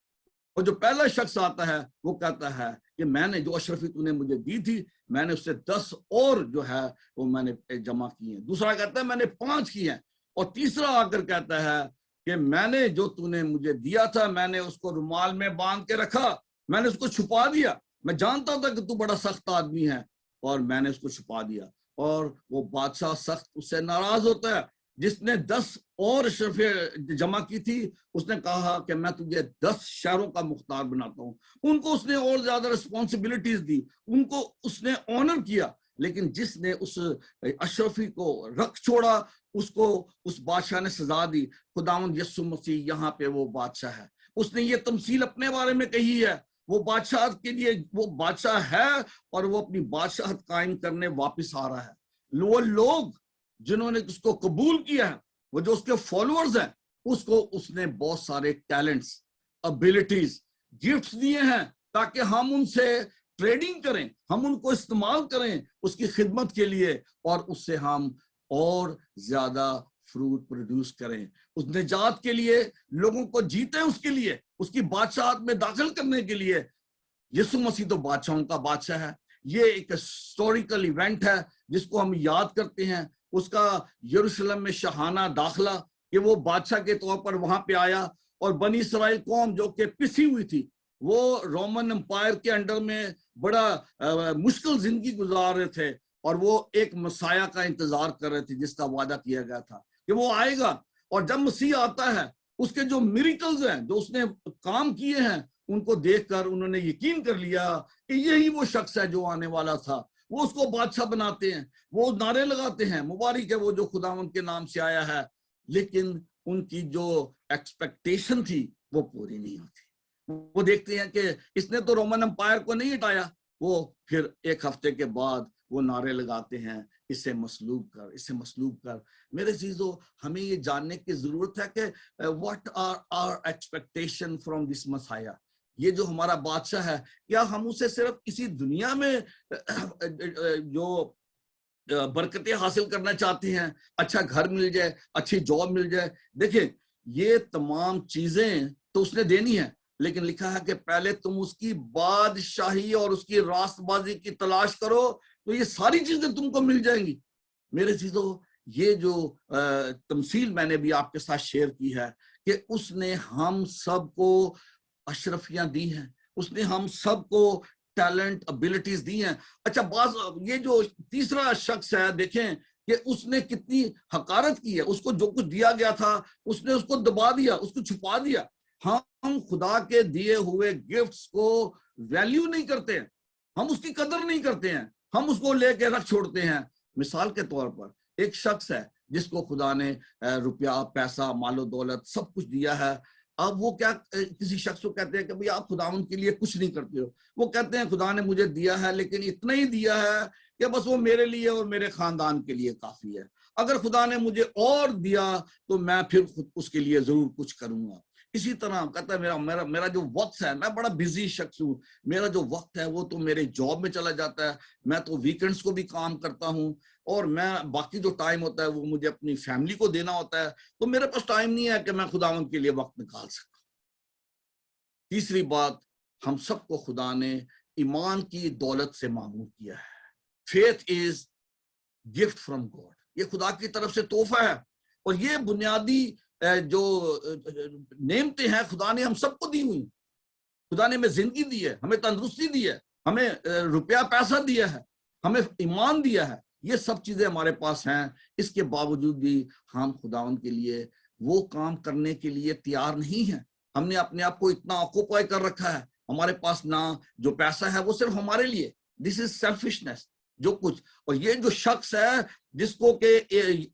اور جو پہلا شخص آتا ہے وہ کہتا ہے کہ میں نے جو اشرفی تو نے مجھے دی تھی، میں نے اس سے 10 اور جو ہے وہ میں نے جمع کی ہیں۔ دوسرا کہتا ہے میں نے 5 کی ہیں، اور تیسرا آ کر کہتا ہے کہ میں نے جو تو نے مجھے دیا تھا میں نے اس کو رومال میں باندھ کے رکھا، میں نے اس کو چھپا دیا، میں جانتا تھا کہ تو بڑا سخت آدمی ہے اور میں نے اس کو چھپا دیا۔ اور وہ بادشاہ سخت اس سے ناراض ہوتا ہے۔ جس نے 10 اور اشرفیاں جمع کی تھی اس نے کہا کہ میں تجھے 10 شہروں کا مختار بناتا ہوں۔ ان کو اس نے اور زیادہ رسپانسبلٹیز دی، ان کو اس نے آنر کیا، لیکن جس نے اس اشرفی کو رکھ چھوڑا اس کو اس بادشاہ نے سزا دی۔ خداوند یسوع مسیح یہاں پہ وہ بادشاہ ہے، اس نے یہ تمثیل اپنے بارے میں کہی ہے، وہ بادشاہ کے لیے وہ بادشاہ ہے اور وہ اپنی بادشاہت قائم کرنے واپس آ رہا ہے۔ وہ لوگ جنہوں نے اس کو قبول کیا ہے وہ جو اس کے فالوورز ہیں उसको उसने बहुत सारे टैलेंट्स, एबिलिटीज, गिफ्ट्स दिए हैं ताकि हम उनसे ट्रेडिंग करें, हम उनको इस्तेमाल करें उसकी खिदमत के लिए और उससे हम और ज्यादा फ्रूट प्रोड्यूस करें, उस निजात के लिए, लोगों को जीते उसके लिए, उसकी बादशाहत में दाखिल करने के लिए। यीशु मसीह तो बादशाहों का बादशाह है। ये एक हिस्टोरिकल इवेंट है जिसको हम याद करते हैं, उसका यरूशलेम में शाहाना दाखिला, कि वो बादशाह के तौर पर वहां पे आया और बनी इसराइल कौम जो कि पिसी हुई थी, वो रोमन एम्पायर के अंडर में बड़ा मुश्किल जिंदगी गुजार रहे थे और वो एक मसाया का इंतजार कर रहे थे जिसका वादा किया गया था कि वो आएगा। और जब मसीह आता है, उसके जो मिरेकल्स हैं, जो उसने काम किए हैं, उनको देखकर उन्होंने यकीन कर लिया कि यही वो शख्स है जो आने वाला था। वो उसको बादशाह बनाते हैं, वो नारे लगाते हैं, मुबारक है वो जो खुदावंद के नाम से आया है, लेकिन उनकी जो एक्सपेक्टेशन थी वो पूरी नहीं होती। वो देखते हैं कि इसने तो रोमन एम्पायर को नहीं हटाया, वो फिर एक हफ्ते के बाद वो नारे लगाते हैं, इसे मसलूब कर, इसे मसलूब कर। मेरे चीजों, हमें ये जानने की जरूरत है कि what are our expectation from this मसाया। ये जो हमारा बादशाह है, क्या हम उसे सिर्फ इसी दुनिया में जो बरकतें हासिल करना चाहते हैं, अच्छा घर मिल जाए, अच्छी जॉब मिल जाए? देखिए, ये तमाम चीजें तो उसने देनी है, लेकिन लिखा है कि पहले तुम उसकी बादशाही और उसकी रास्तबाजी की तलाश करो तो ये सारी चीजें तुमको मिल जाएंगी। मेरे चीजों, ये जो तमसील मैंने भी आपके साथ शेयर की है कि उसने हम सबको अशरफियां दी हैं, उसने हम सबको टैलेंट, एबिलिटीज दी हैं। अच्छा, ये जो तीसरा शख्स है, देखें कि उसने कितनी हकारत की है। उसको जो कुछ दिया गया था उसने उसको दबा दिया, उसको छुपा दिया। हम खुदा के दिए हुए गिफ्ट्स को वैल्यू नहीं करते हैं, हम उसकी कदर नहीं करते हैं, हम उसको लेके रख छोड़ते हैं। मिसाल के तौर पर एक शख्स है जिसको खुदा ने रुपया, पैसा, मालो दौलत सब कुछ दिया है। अब वो क्या किसी शख्स को कहते हैं कि भाई आप खुदावंद के लिए कुछ नहीं करते हो। वो कहते हैं खुदा ने मुझे दिया है, लेकिन इतना ही दिया है कि बस वो मेरे लिए और मेरे खानदान के लिए काफी है। अगर खुदा ने मुझे और दिया तो मैं फिर खुद उसके लिए जरूर कुछ करूंगा। इसी तरह कहता है मेरा जो वक्त है, मैं बड़ा बिजी शख्स हूँ, मेरा जो वक्त है वो तो मेरे जॉब में चला जाता है, मैं तो वीकेंड्स को भी काम करता हूँ और मैं बाकी जो टाइम होता है वो मुझे अपनी फैमिली को देना होता है, तो मेरे पास टाइम नहीं है कि मैं खुदावंद के लिए वक्त निकाल सकूं। तीसरी बात, हम सबको खुदा ने ईमान की दौलत से मामूर किया है। Faith is gift from God, ये खुदा की तरफ से तोहफा है। और ये बुनियादी जो नेमतें हैं खुदा ने हम सबको दी हुई। खुदा ने हमें जिंदगी दी है, हमें तंदुरुस्ती दी है, हमें रुपया पैसा दिया है, हमें ईमान दिया है, ये सब चीजें हमारे पास हैं। इसके बावजूद भी हम खुदावंद के लिए वो काम करने के लिए तैयार नहीं है। हमने अपने आप को इतना ऑक्यूपाई कर रखा है, हमारे पास ना जो पैसा है वो सिर्फ हमारे लिए, दिस इज सेल्फिशनेस जो कुछ। और ये जो शख्स है जिसको के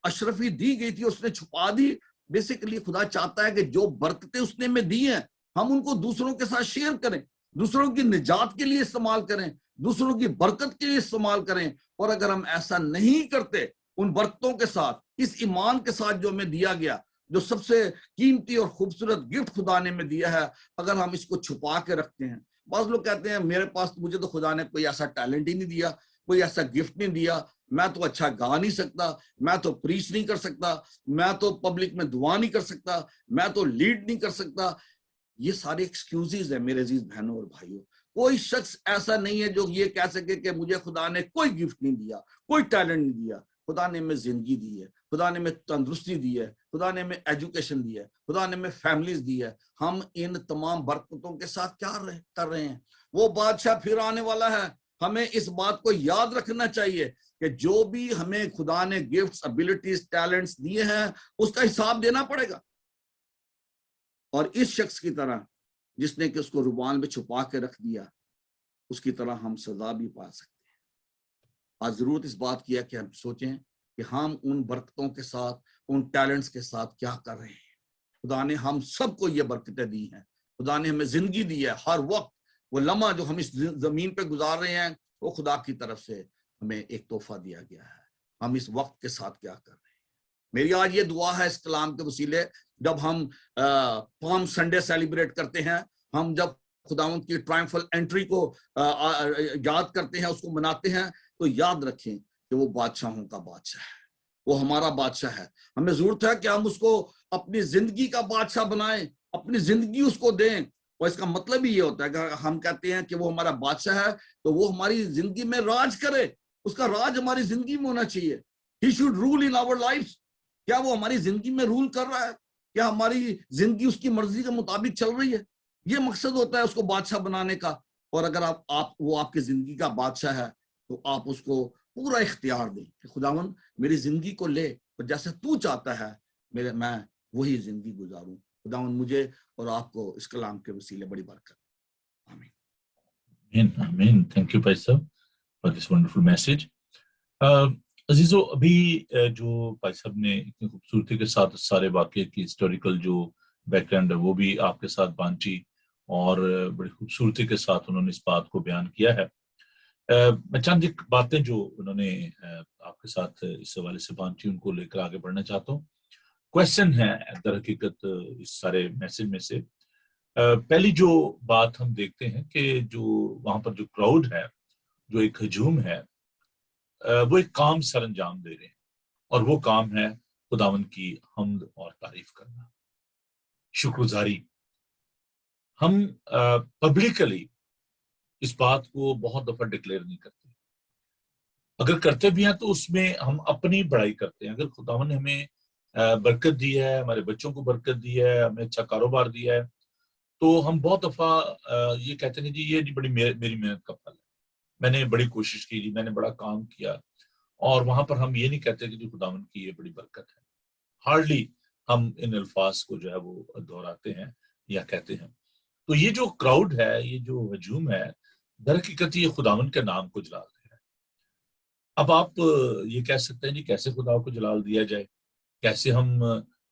अशरफी दी गई थी उसने छुपा दी। बेसिकली खुदा चाहता है कि जो बरकतें उसने में दी हैं हम उनको दूसरों के साथ शेयर करें, दूसरों की निजात के लिए इस्तेमाल करें, दूसरों की बरकत के लिए इस्तेमाल करें। और अगर हम ऐसा नहीं करते उन बरकतों के साथ, इस ईमान के साथ जो हमें दिया गया, जो सबसे कीमती और खूबसूरत गिफ्ट खुदा ने में दिया है, अगर हम इसको छुपा के रखते हैं। बहुत लोग कहते हैं मेरे पास, मुझे तो खुदा ने कोई ऐसा टैलेंट ही नहीं दिया, कोई ऐसा गिफ्ट नहीं दिया, मैं तो अच्छा गा नहीं सकता, मैं तो प्रीच नहीं कर सकता, मैं तो पब्लिक में दुआ नहीं कर सकता, मैं तो लीड नहीं कर सकता। ये सारे एक्सक्यूजेज है मेरे अजीज बहनों और भाइयों। कोई शख्स ऐसा नहीं है जो ये कह सके कि मुझे खुदा ने कोई गिफ्ट नहीं दिया, कोई टैलेंट नहीं दिया। खुदा ने हमें जिंदगी दी है, खुदा ने हमें तंदुरुस्ती दी है, खुदा ने हमें एजुकेशन दी है, खुदा ने हमें फैमिलीज दी है। हम इन तमाम बरकतों के साथ क्या कर रहे हैं? वो बादशाह फिर आने वाला है। हमें इस बात को याद रखना चाहिए कि जो भी हमें खुदा ने गिफ्ट्स, एबिलिटीज, टैलेंट्स दिए हैं उसका हिसाब देना पड़ेगा। और इस शख्स की तरह जिसने कि उसको रुबान में छुपा के रख दिया, उसकी तरह हम सजा भी पा सकते हैं। आज जरूरत इस बात की है कि हम सोचें कि हम उन बरकतों के साथ, उन टैलेंट्स के साथ क्या कर रहे हैं। खुदा ने हम सबको ये बरकतें दी हैं, खुदा ने हमें जिंदगी दी है। हर वक्त वो लम्हा जो हम इस जमीन पे गुजार रहे हैं वो खुदा की तरफ से हमें एक तोहफा दिया गया है। हम इस वक्त के साथ क्या कर रहे हैं? میری آج یہ دعا ہے اس کلام کے وسیلے، جب ہم پام سنڈے سیلیبریٹ کرتے ہیں، ہم جب خداوند کی ٹرائمفل انٹری کو یاد کرتے ہیں، اس کو مناتے ہیں، تو یاد رکھیں کہ وہ بادشاہوں کا بادشاہ ہے، وہ ہمارا بادشاہ ہے۔ ہمیں ضرورت ہے کہ ہم اس کو اپنی زندگی کا بادشاہ بنائیں، اپنی زندگی اس کو دیں۔ اور اس کا مطلب ہی یہ ہوتا ہے کہ ہم کہتے ہیں کہ وہ ہمارا بادشاہ ہے، تو وہ ہماری زندگی میں راج کرے، اس کا راج ہماری زندگی میں ہونا چاہیے۔ He should rule in our lives۔ کیا وہ ہماری زندگی میں رول کر رہا ہے؟ کیا ہماری زندگی اس کی مرضی کے مطابق چل رہی ہے؟ یہ مقصد ہوتا ہے اس کو بادشاہ بنانے کا۔ اور اگر وہ آپ کی زندگی کا بادشاہ ہے تو آپ اس کو پورا اختیار دیں کہ خداوند میری زندگی کو لے اور جیسے تو چاہتا ہے میں وہی زندگی گزاروں۔ خداوند مجھے اور آپ کو اس کلام کے وسیلے بڑی برکت۔ آمین آمین۔ تھینک یو بھائی صاحب فار دس ونڈرفل میسج۔ عزیزو، ابھی جو بھائی صاحب نے اتنی خوبصورتی کے ساتھ سارے واقعے کی ہسٹوریکل جو بیک گراؤنڈ ہے وہ بھی آپ کے ساتھ بانٹی، اور بڑی خوبصورتی کے ساتھ انہوں نے اس بات کو بیان کیا ہے۔ میں چند ایک باتیں جو انہوں نے آپ کے ساتھ اس حوالے سے بانٹی ان کو لے کر آگے بڑھنا چاہتا ہوں۔ کویسچن ہے در حقیقت اس سارے میسج میں سے، پہلی جو بات ہم دیکھتے ہیں کہ جو وہاں پر جو کراؤڈ ہے، جو ایک ہجوم ہے، وہ ایک کام سر انجام دے رہے ہیں، اور وہ کام ہے خداوند کی حمد اور تعریف کرنا، شکر گزاری۔ ہم پبلکلی اس بات کو بہت دفعہ ڈکلیئر نہیں کرتے، اگر کرتے بھی ہیں تو اس میں ہم اپنی بڑائی کرتے ہیں۔ اگر خداوند نے ہمیں برکت دی ہے، ہمارے بچوں کو برکت دی ہے، ہمیں اچھا کاروبار دیا ہے، تو ہم بہت دفعہ یہ کہتے ہیں جی یہ جی بڑی میری محنت کا پھل ہے، میں نے بڑی کوشش کی جی، میں نے بڑا کام کیا، اور وہاں پر ہم یہ نہیں کہتے کہ جو خداوند کی یہ بڑی برکت ہے۔ ہارڈلی ہم ان الفاظ کو جو ہے وہ دہراتے ہیں یا کہتے ہیں۔ تو یہ جو کراؤڈ ہے، یہ جو ہجوم ہے، در حقیقت یہ خداوند کے نام کو جلال دے رہا ہے۔ اب آپ یہ کہہ سکتے ہیں جی کیسے خدا کو جلال دیا جائے، کیسے ہم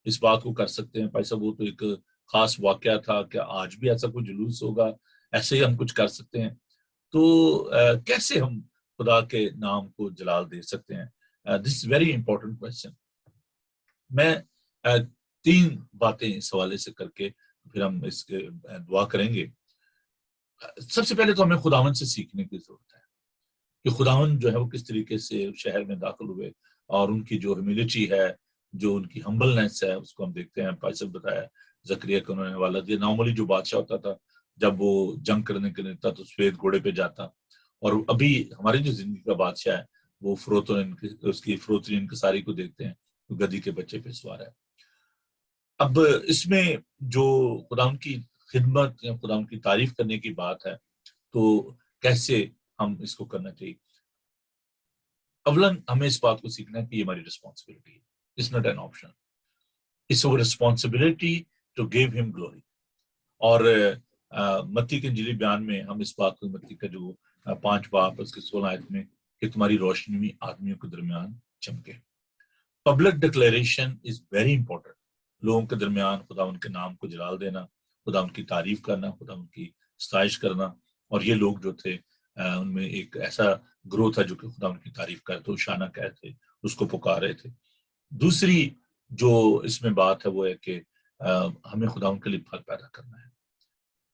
اس بات کو کر سکتے ہیں؟ بھائی صاحب وہ تو ایک خاص واقعہ تھا، کیا آج بھی ایسا کوئی جلوس ہوگا؟ ایسے ہی ہم کچھ کر سکتے ہیں؟ تو کیسے ہم خدا کے نام کو جلال دے سکتے ہیں؟ دس از ویری امپورٹنٹ کویسچن۔ میں 3 باتیں اس حوالے سے کر کے پھر ہم اس کے دعا کریں گے۔ سب سے پہلے تو ہمیں خداوند سے سیکھنے کی ضرورت ہے کہ خداوند جو ہے وہ کس طریقے سے شہر میں داخل ہوئے، اور ان کی جو ہیوملٹی ہے، جو ان کی ہمبلنس ہے، اس کو ہم دیکھتے ہیں۔ بھائی صاحب بتایا زکریا کو انہوں نے حوالہ دیا، نارملی جو بادشاہ ہوتا تھا جب وہ جنگ کرنے کے لیے تھا تو سفید گھوڑے پہ جاتا، اور ابھی ہماری جو زندگی کا بادشاہ ہے وہ اس کی فروتن انکساری کو دیکھتے ہیں، تو گدی کے بچے پہ سوار ہے۔ اب اس میں جو خداوند کی خدمت یا خداوند کی تعریف کرنے کی بات ہے، تو کیسے ہم اس کو کرنا چاہیے؟ اولاً ہمیں اس بات کو سیکھنا ہے کہ یہ ہماری رسپانسبلٹی ہے، it's not an option, it's our responsibility to give him glory. اور متی کے انجیلی بیان میں ہم اس بات کو، متی کا جو 5 باب اس کے 16 آیت میں، کہ تمہاری روشنی بھی آدمیوں کے درمیان چمکے۔ Public declaration is very important, لوگوں کے درمیان خداوند کے نام کو جلال دینا، خداوند کی تعریف کرنا، خداوند کی ستائش کرنا۔ اور یہ لوگ جو تھے ان میں ایک ایسا گروہ تھا جو کہ خداوند کی تعریف کرتے، شانہ کہہ تھے، اس کو پکار رہے تھے۔ دوسری جو اس میں بات ہے وہ ہے کہ ہمیں خداوند کے لیے پھل پیدا کرنا ہے،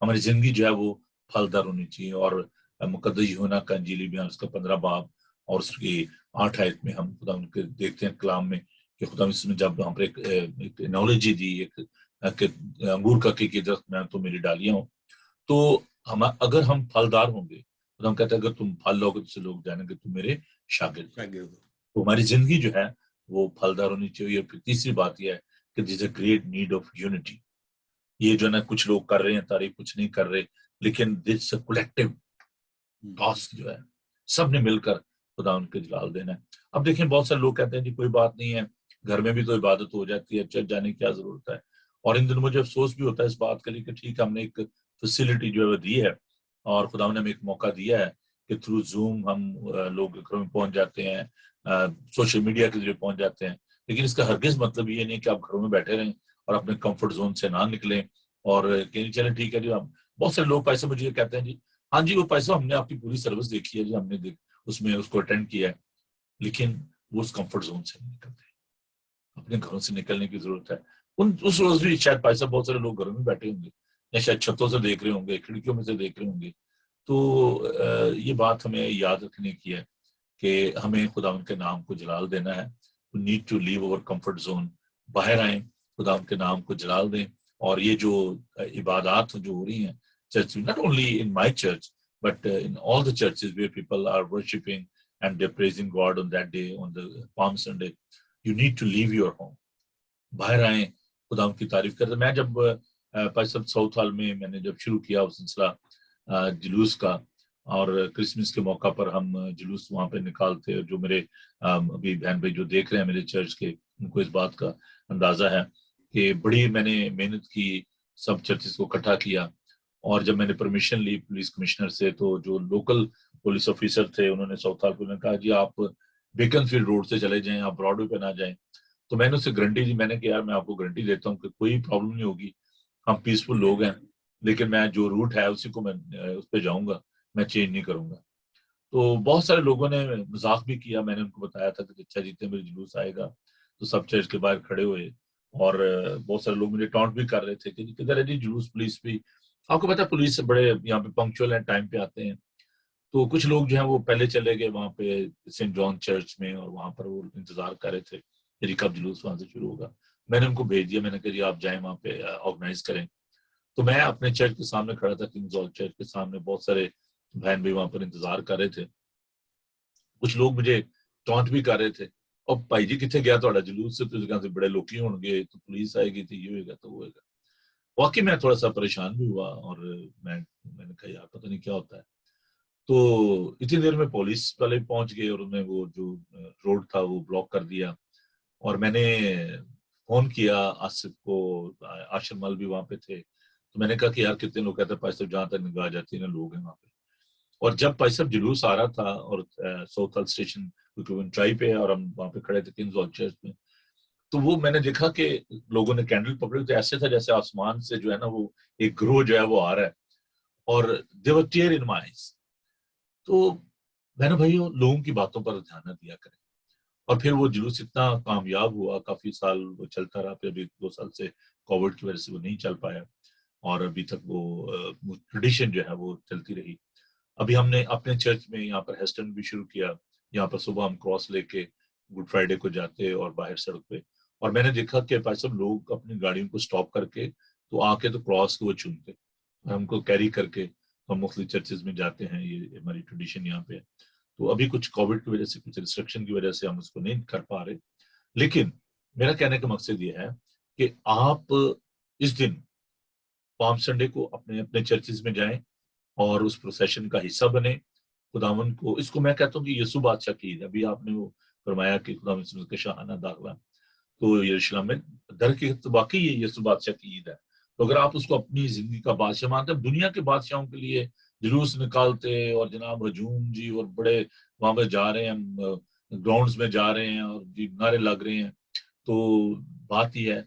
ہماری زندگی جو ہے وہ پھلدار ہونی چاہیے۔ اور مقدس یوحنا کا انجیلی بیان اس کا 15 باب اور اس کی 8 آیت میں ہم خداوند کے دیکھتے ہیں کلام میں کہ خداوند اس میں جب وہاں پر ایک انالوجی دی، کہ انگور کا کہ درخت میں تو میری ڈالیاں ہوں، تو اگر ہم پھلدار ہوں گے، خداوند کہتے ہیں اگر تم پھل لو گے تو لوگ جانیں گے تم میرے شاگرد ہو۔ تو ہماری زندگی جو ہے وہ پھلدار ہونی چاہیے۔ اور پھر تیسری بات یہ ہے کہ there is a great need of unity. یہ جو ہے نا کچھ لوگ کر رہے ہیں تعریف، کچھ نہیں کر رہے، لیکن دیر از اے کولیکٹیو ٹاسک جو ہے سب نے مل کر خدا ان کے جلال دینا ہے۔ اب دیکھیں بہت سارے لوگ کہتے ہیں جی کوئی بات نہیں ہے، گھر میں بھی تو عبادت ہو جاتی ہے، چرچ جانے کی کیا ضرورت ہے؟ اور ان دنوں مجھے افسوس بھی ہوتا ہے اس بات کے لیے کہ ٹھیک ہے ہم نے ایک فیسلٹی جو ہے وہ دی ہے، اور خدا نے ہمیں ایک موقع دیا ہے کہ تھرو زوم ہم لوگ گھروں میں پہنچ جاتے ہیں، سوشل میڈیا کے ذریعے پہنچ جاتے ہیں، لیکن اس کا ہرگز مطلب یہ نہیں کہ آپ گھروں میں بیٹھے رہیں اور اپنے کمفرٹ زون سے نہ نکلیں اور کہ چلیں ٹھیک ہے جی۔ ہم بہت سارے لوگ پیسے مجھے یہ کہتے ہیں جی ہاں جی وہ پیسہ ہم نے آپ کی پوری سروس دیکھی ہے جی، ہم نے اس میں اس کو اٹینڈ کیا ہے، لیکن وہ اس کمفرٹ زون سے نہیں نکلتے۔ अपने घरों से निकलने की जरूरत है। उस रोज भी शायद भाई साहब बहुत सारे लोग घरों में बैठे होंगे, या शायद छतों से देख रहे होंगे, खिड़कियों में से देख रहे होंगे। तो ये बात हमें याद रखने की है कि हमें खुदा के नाम को जलाल देना है। We need to leave our comfort zone, बाहर आए, खुदा के नाम को जलाल दें। और ये जो इबादत जो हो रही हैं church, not only in my church but in all the churches where people are worshiping and they're praising God on that day, on the Palm Sunday, you need to leave your home, बाहर आए, खुदा की तारीफ करते। मैं जब Pakistan south hall में मैंने जब शुरू किया वो सिलसिला जुलूस का, और क्रिसमस के मौका पर हम जुलूस वहाँ पे निकालते, जो मेरे अभी बहन भाई जो देख रहे हैं मेरे चर्च के, उनको इस बात का अंदाजा है कि बड़ी मैंने मेहनत की, सब चर्चेस को इकट्ठा किया। और जब मैंने परमिशन ली पुलिस कमिश्नर से, तो जो लोकल पुलिस ऑफिसर थे उन्होंने साउथ हॉल को कहा जी आप बेकनफील्ड रोड से चले जाएं, आप ब्रॉडवे पे ना जाएं। तो मैंने उससे गारंटी दी, मैंने कहा यार मैं आपको गारंटी देता हूँ कि कोई प्रॉब्लम नहीं होगी, हम पीसफुल लोग हैं, लेकिन मैं जो रूट है उसी को मैं उस पर जाऊंगा, मैं चेंज नहीं करूंगा। तो बहुत सारे लोगों ने मजाक भी किया, मैंने उनको बताया था कि अच्छा जितने मेरे जुलूस आएगा, तो सब चर्च के बाहर खड़े हुए, और बहुत सारे लोग मुझे टॉन्ट भी कर रहे थे कि किधर है जी जुलूस, पुलिस भी, आपको पता है पुलिस से बड़े यहाँ पे पंक्चुअल है, टाइम पे आते हैं। तो कुछ लोग जो है वो पहले चले गए वहाँ पे सेंट जॉन चर्च में, और वहाँ पर वो इंतजार कर रहे थे कि कब जुलूस वहां से शुरू होगा। मैंने उनको भेज दिया, मैंने कहा जी आप जाएं वहाँ पे ऑर्गेनाइज करें। तो मैं अपने चर्च के सामने खड़ा था, किंग्स हॉल चर्च के सामने, बहुत सारे बहन भी वहां पर इंतजार कर रहे थे। कुछ लोग मुझे टॉन्ट भी कर रहे थे, और भाई जी कितने गया थोड़ा जुलूस से, तो से बड़े लोग होंगे, तो पुलिस आएगी, तो ये होगा तो वो होगा। वाकई मैं थोड़ा सा परेशान भी हुआ, और मैंने कहा यार पता नहीं क्या होता है। तो इतनी देर में पुलिस वाले पहुंच गए, और उन्होंने वो जो रोड था वो ब्लॉक कर दिया। और मैंने फोन किया आसिफ को, आशिर मल भी वहां पे थे, तो मैंने कहा कि यार कितने लोग, कहते हैं भाई साहब जहां तक निगाह जाती है ना लोग हैं वहां पे। और जब भाई साहब जुलूस आ रहा था, और साउथ हॉल स्टेशन क्योंकि ट्राई पे है, और हम वहां पे खड़े थे किंग्स हॉल चर्च में, तो वो मैंने देखा कि लोगों ने कैंडल पकड़े, तो ऐसे था जैसे आसमान से जो है ना वो एक ग्रो जो है वो आ रहा है, और दे वर टीयर इन माय आईज। तो मैंने भाइयों लोगों की बातों पर ध्यान न दिया करें। और फिर वो जुलूस इतना कामयाब हुआ, काफी साल वो चलता रहा, फिर अभी 2 साल से कोविड की वजह से वो नहीं चल पाया, और अभी तक वो ट्रेडिशन जो है वो चलती रही। अभी हमने अपने चर्च में यहाँ पर हेस्टन भी शुरू किया, यहाँ पर सुबह हम क्रॉस लेके गुड फ्राइडे को जाते और बाहर सड़क पे, और मैंने देखा कि भाई सब लोग अपनी गाड़ियों को स्टॉप करके तो आके तो क्रॉस को वो चूमते, और हमको कैरी करके हम मुख्तलिफ चर्चेज में जाते हैं, ये हमारी ट्रेडिशन यहाँ पे है। तो अभी कुछ कोविड की वजह से, कुछ रिस्ट्रिक्शन की वजह से हम उसको नहीं कर पा रहे, लेकिन मेरा कहने का मकसद ये है कि आप इस दिन पाम संडे को अपने अपने चर्चेज में जाएं और उस प्रोसेशन का हिस्सा बने। खुदावन को, इसको मैं कहता हूँ कि यीशु बादशाह की ईद। अभी आपने वो फरमाया कि खुदावन का शाहाना दाखिला, तो यरूशलेम में दर की तो वाकई ये यीशु बादशाह की ईद है। तो अगर आप उसको अपनी जिंदगी का बादशाह मानते हैं, दुनिया के बादशाहों के लिए जुलूस निकालते और जनाब हजूम जी और बड़े वहां पर जा रहे हैं, ग्राउंड्स में जा रहे हैं और जी नारे लग रहे हैं, तो बात यह है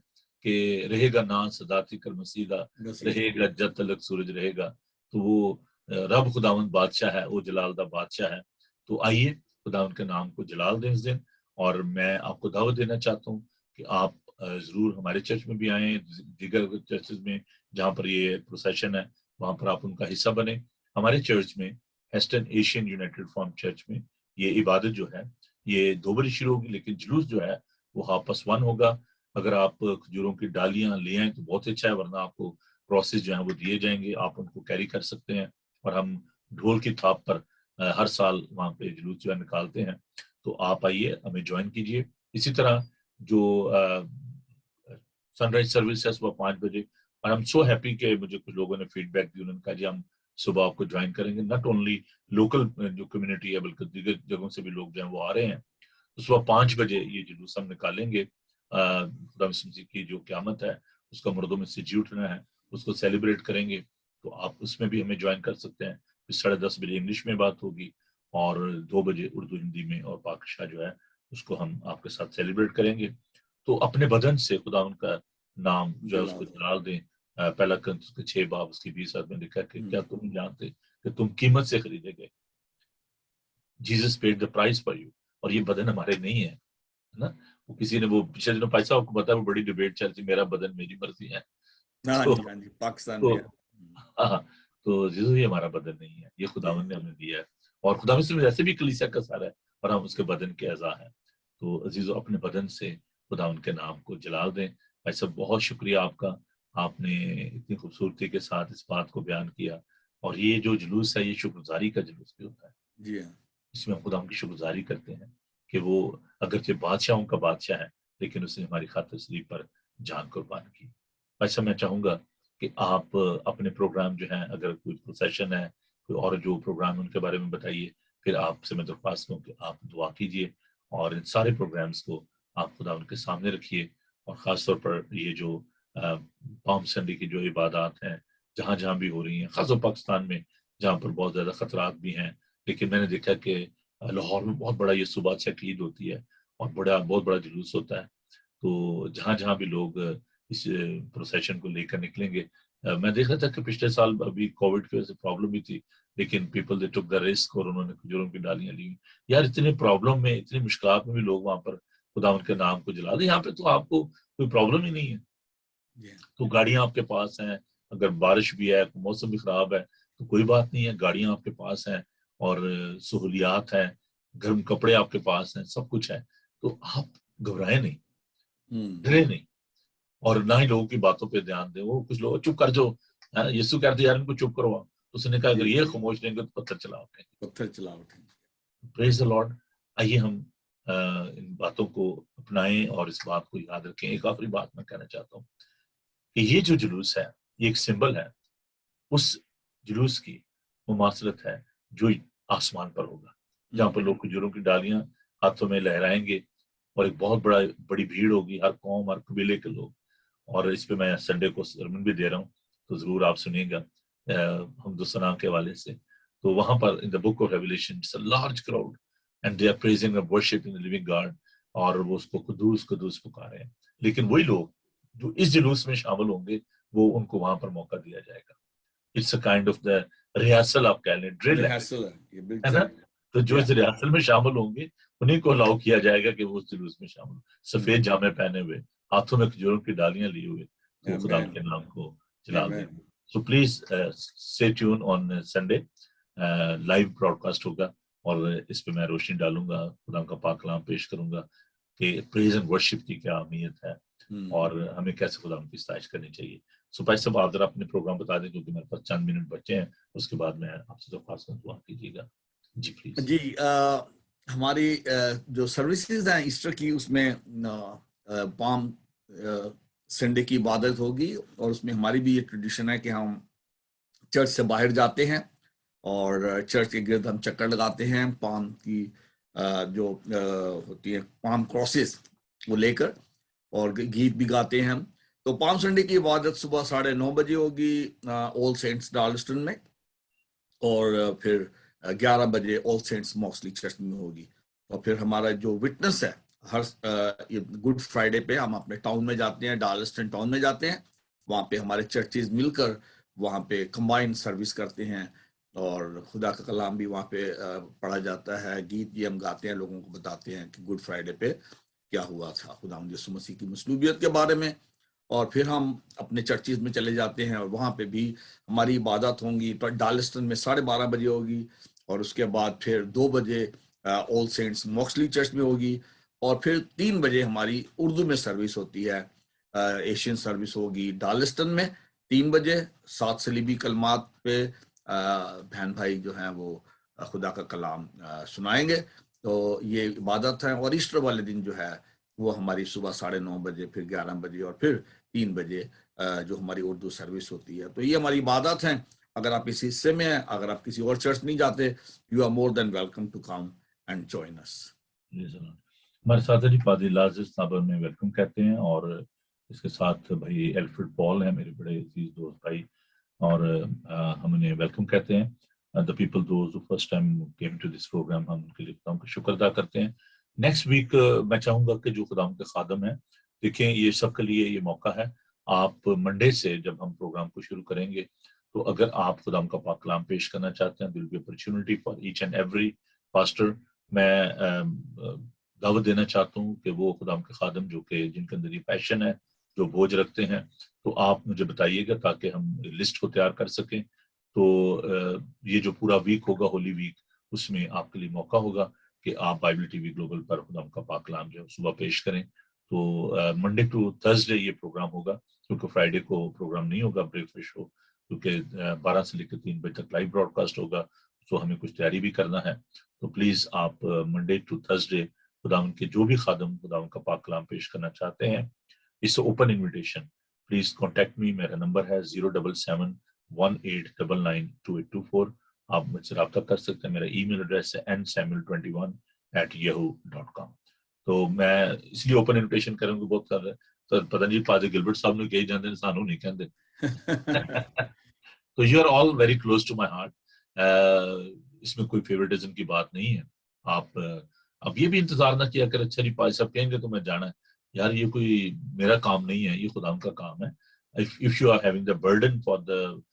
कि रहेगा ना सदाती कर मसीहा, रहेगा जब तक सूरज रहेगा। तो वो रब खुदावंद बादशाह है, वो जलालदा बादशाह है। तो आइए खुदावंद के नाम को जलाल दें इस दिन। और मैं आपको दावत देना चाहता हूँ कि आप जरूर हमारे चर्च में भी आए, दीगर चर्चेज में जहाँ पर ये प्रोसेशन है वहां पर आप उनका हिस्सा बने। हमारे चर्च में, hasten Asian United form church में, ये इबादत जो है ये 2 बजे शुरू होगी, लेकिन जुलूस जो है वो 1:30 होगा। अगर आप खजूरों की डालियां ले आए तो बहुत अच्छा है, वरना आपको क्रॉसेस जो है वो दिए जाएंगे, आप उनको कैरी कर सकते हैं। और हम ढोल की थाप पर हर साल वहाँ पे जुलूस जो है निकालते हैं। तो आप आइए, हमें ज्वाइन कीजिए। इसी तरह जो सनराइज सर्विस है सुबह 5 बजे, और आई एम सो हैप्पी कि मुझे कुछ लोगों ने फीडबैक दी, उन्होंने कहा जी हम सुबह आपको ज्वाइन करेंगे। नॉट ओनली लोकल जो कम्युनिटी है बल्कि दीगर जगहों से भी लोग जो है वो आ रहे हैं। तो सुबह 5 बजे ये जुलूस हम निकालेंगे। खुदा मसीह की जो क़यामत है उसका मुर्दों में से जी उठना है, उसको सेलिब्रेट करेंगे। तो आप उसमें भी हमें ज्वाइन कर सकते हैं। 10:30 बजे इंग्लिश में बात होगी, और 2 बजे उर्दू हिंदी में और पाकशाह जो है उसको हम आपके साथ सेलिब्रेट करेंगे। तो अपने बदन से खुदा उनका नाम जो है उसको जलाल दें। पहला कंस उसके 6 बाब उसकी 20 में लिखा कि क्या तुम नहीं जानते कि तुम कीमत से खरीदे गए, Jesus paid the price for you. और ये बदन हमारे नहीं है, نا, وہ کسی نے وہ पिछले दिनों भाई साहब को पता है वो बड़ी डिबेट चल रही मेरा बदन मेरी मर्जी है. हाँ तो जी पाकिस्तान तो में है। हाँ, तो जीसस ये हमारा बदन नहीं है, ये खुदावंद ने हमें दिया है, और खुदावंद से वैसे भी कलीसिया का सारा है और हम उसके बदन के अज़ा हैं. तो अजीजों अपने बदन से खुदावंद के नाम को जलाल दें. भाई साहब बहुत शुक्रिया आपका, आपने इतनी खूबसूरती के साथ इस बात को बयान किया. और ये जो जुलूस है ये शुक्रगुजारी का जुलूस भी होता है. जी हाँ इसमें हम खुदा की शुक्रगुजारी करते हैं कि वो अगरचे बादशाहों का बादशाह है लेकिन उसने हमारी खातिर सलीब पर जान कुर्बान की. ऐसा मैं चाहूँगा कि आप अपने प्रोग्राम जो हैं, अगर कोई प्रोसेशन है, कोई और जो प्रोग्राम है उनके बारे में बताइए. फिर आपसे मैं दरख्वास्त करूँ कि आप दुआ कीजिए और इन सारे प्रोग्राम्स को आप खुदा उनके सामने रखिए. और ख़ास तौर पर ये जो पाम संडे की जो इबादत हैं जहाँ जहाँ भी हो रही हैं, ख़ासतौर पाकिस्तान में जहाँ पर बहुत ज़्यादा ख़तरात भी हैं, लेकिन मैंने देखा कि लाहौर में बहुत बड़ा ये सुबह से ईद होती है और बहुत बड़ा जुलूस होता है. तो जहाँ जहाँ भी लोग इस प्रोसेशन को लेकर निकलेंगे, मैं देख रहा था कि पिछले साल अभी कोविड की वजह से प्रॉब्लम भी थी, लेकिन people they took the risk और उन्होंने खजूरों की डालियां ली. यार इतने प्रॉब्लम में, इतनी मुश्किलात में भी लोग वहां पर खुदावंद के नाम को जला दें. यहाँ पे तो आपको कोई प्रॉब्लम ही नहीं है. तो गाड़ियां आपके पास हैं, अगर बारिश भी है, मौसम भी खराब है तो कोई बात नहीं है, गाड़ियां आपके पास हैं और सहूलियात हैं, गर्म कपड़े आपके पास हैं, सब कुछ है. तो आप घबराए नहीं, डरे नहीं, और ना ही लोगों की बातों पे ध्यान दें. वो कुछ लोग चुप कर जो, यीशु कहते यार इनको चुप करवा, तो उसने कहा अगर ये खामोश रहेंगे तो पत्थर चला उठेंगे. Praise the Lord. आइए हम इन बातों को अपनाएं और इस बात को याद रखें. एक आखिरी बात मैं कहना चाहता हूँ कि ये जो जुलूस है ये एक सिंबल है उस जुलूस की मुमासलत है जो आसमान पर होगा, जहाँ पर लोग खजूरों की डालियां हाथों में लहराएंगे और एक बहुत बड़ी भीड़ होगी, हर कौम हर कबीले के लोग. और इस पे मैं संडे को सरमन भी दे रहा हूँ, तो जरूर आप सुनिएगा हमदुसना के हवाले से. तो वहां पर in the book of Revelation it's a large crowd and they are praising and worshipping the living God, और वो उसको कुदूस कुदूस पुकारे हैं. लेकिन वही लोग जो इस जुलूस में शामिल होंगे वो उनको वहां पर मौका दिया जाएगा. It's a kind of the rehearsal, आप कह लें, ड्रिल है ना. तो जो इस रिहर्सल में शामिल होंगे उन्हीं को अलाउ किया जाएगा कि वो उस जुलूस में शामिल, सफेद जामे पहने हुए, हाथों में खजूरों की डालियां लिए हुए, तो खुदा के नाम को जला दें. So please stay tune on Sunday, live broadcast होगा और इस पे मैं रोशनी डालूंगा, खुदा का पाक कलाम पेश करूंगा कि प्रेज एंड वर्शिप की क्या अहमियत है और हमें कैसे खुदा की इस्ताइश करनी चाहिए. सो भाई साहब आप जरा अपने प्रोग्राम बता दें क्योंकि मेरे पास चंद मिनट बचे हैं, उसके बाद मैं आपसे दरख्वास्त दुआ कीजिएगा. जी प्लीज. जी हमारी जो सर्विसेज हैं ईस्टर की, उसमें पाम संडे की इबादत होगी और उसमें हमारी भी ये ट्रेडिशन है कि हम चर्च से बाहर जाते हैं और चर्च के गिर्द हम चक्कर लगाते हैं, पाम की जो होती है पाम क्रॉसेस वो लेकर, और गीत भी गाते हैं हम. तो पाम संडे की इबादत सुबह 9:30 बजे होगी ऑल सेंट्स डार्लस्टन में, और फिर 11 बजे ऑल सेंट्स मॉक्सली चर्च में होगी. और फिर हमारा जो विटनेस है, हर गुड फ्राइडे पे हम अपने टाउन में जाते हैं, डार्लस्टन टाउन में जाते हैं, वहाँ पे हमारे चर्चेज मिलकर वहाँ पे कंबाइंड सर्विस करते हैं और खुदा का कलाम भी वहाँ पे पढ़ा जाता है, गीत भी हम गाते हैं, लोगों को बताते हैं कि गुड फ्राइडे पे क्या हुआ था खुदा यीशु मसीह की मसलूबियत के बारे में. और फिर हम अपने चर्चेज में चले जाते हैं और वहाँ पे भी हमारी इबादत होंगी. तो डार्लस्टन में 12:30 बजे होगी और उसके बाद फिर 2 बजे ऑल सेंट्स मॉक्सली चर्च में होगी और फिर 3 बजे हमारी उर्दू में सर्विस होती है, एशियन सर्विस होगी डार्लस्टन में 3 बजे. 7 सलीबी कलमात पे बहन भाई जो हैं वो खुदा का कलाम सुनाएंगे. तो ये इबादत है. और ईस्टर वाले दिन जो है वो हमारी सुबह 9:30 बजे, फिर 11 बजे और फिर 3 बजे जो हमारी उर्दू सर्विस होती है. तो ये हमारी इबादत है. अगर आप इस हिस्से में हैं, अगर आप किसी और चर्च नहीं जाते, you are more than welcome to come and join us. हमारे साथ जी पादरी लाजिर साहब में वेलकम कहते हैं और इसके साथ भाई एल्फ्रेड पॉल है, मेरे बड़े अजीज दोस्त भाई, और हम उन्हें वेलकम कहते हैं. The people those first time came to this programme, हम उनके लिए खुदा का शुक्र अदा करते हैं. नेक्स्ट वीक मैं चाहूंगा कि जो खुदा के खादम है, देखें ये सबके लिए ये मौका है. आप मंडे से जब हम प्रोग्राम को शुरू करेंगे तो अगर आप खुदा का पाक कलाम पेश करना चाहते हैं, it'll be opportunity for each and every pastor. मैं दावत देना चाहता हूँ कि वो खुदा के खादम जो कि जिनके अंदर ये पैशन है, जो बोझ रखते हैं, तो आप मुझे बताइएगा ताकि हम लिस्ट को तैयार कर सकें। तो ये जो पूरा वीक होगा, होली वीक, उसमें आपके लिए मौका होगा कि आप बाइबल टीवी ग्लोबल पर खुदा का पाक कलाम जो है सुबह पेश करें। तो मंडे टू थर्सडे ये प्रोग्राम होगा, क्योंकि फ्राइडे को प्रोग्राम नहीं होगा ब्रेकफास्ट शो, क्योंकि 12 से लेकर 3 बजे तक लाइव ब्रॉडकास्ट होगा, तो हमें कुछ तैयारी भी करना है। तो प्लीज आप मंडे टू थर्सडे खुदा के जो भी खादम खुदा का पाक कलाम पेश करना चाहते हैं, it's open invitation. Please contact me, मेरा नंबर है 07718992824। आप मुझसे रब्ता कर सकते हैं। मेरा ईमेल एड्रेस है nsamuel21@yahoo.com। तो मैं इसलिए ओपन इन्विटेशन करूंगा, बहुत कर रहे पता नहीं पादरी गिलबर्ट साहब ने कही जाते सानू नहीं कहते। तो you are all very close to my heart. इसमें कोई फेवरेटिज्म की बात नहीं है। आप अब ये भी इंतजार ना किया कर, अच्छा जी पाजी साहब कहेंगे तो मैं जाना है। यार ये कोई मेरा काम नहीं है, ये खुदा का काम है। If you are having the burden for the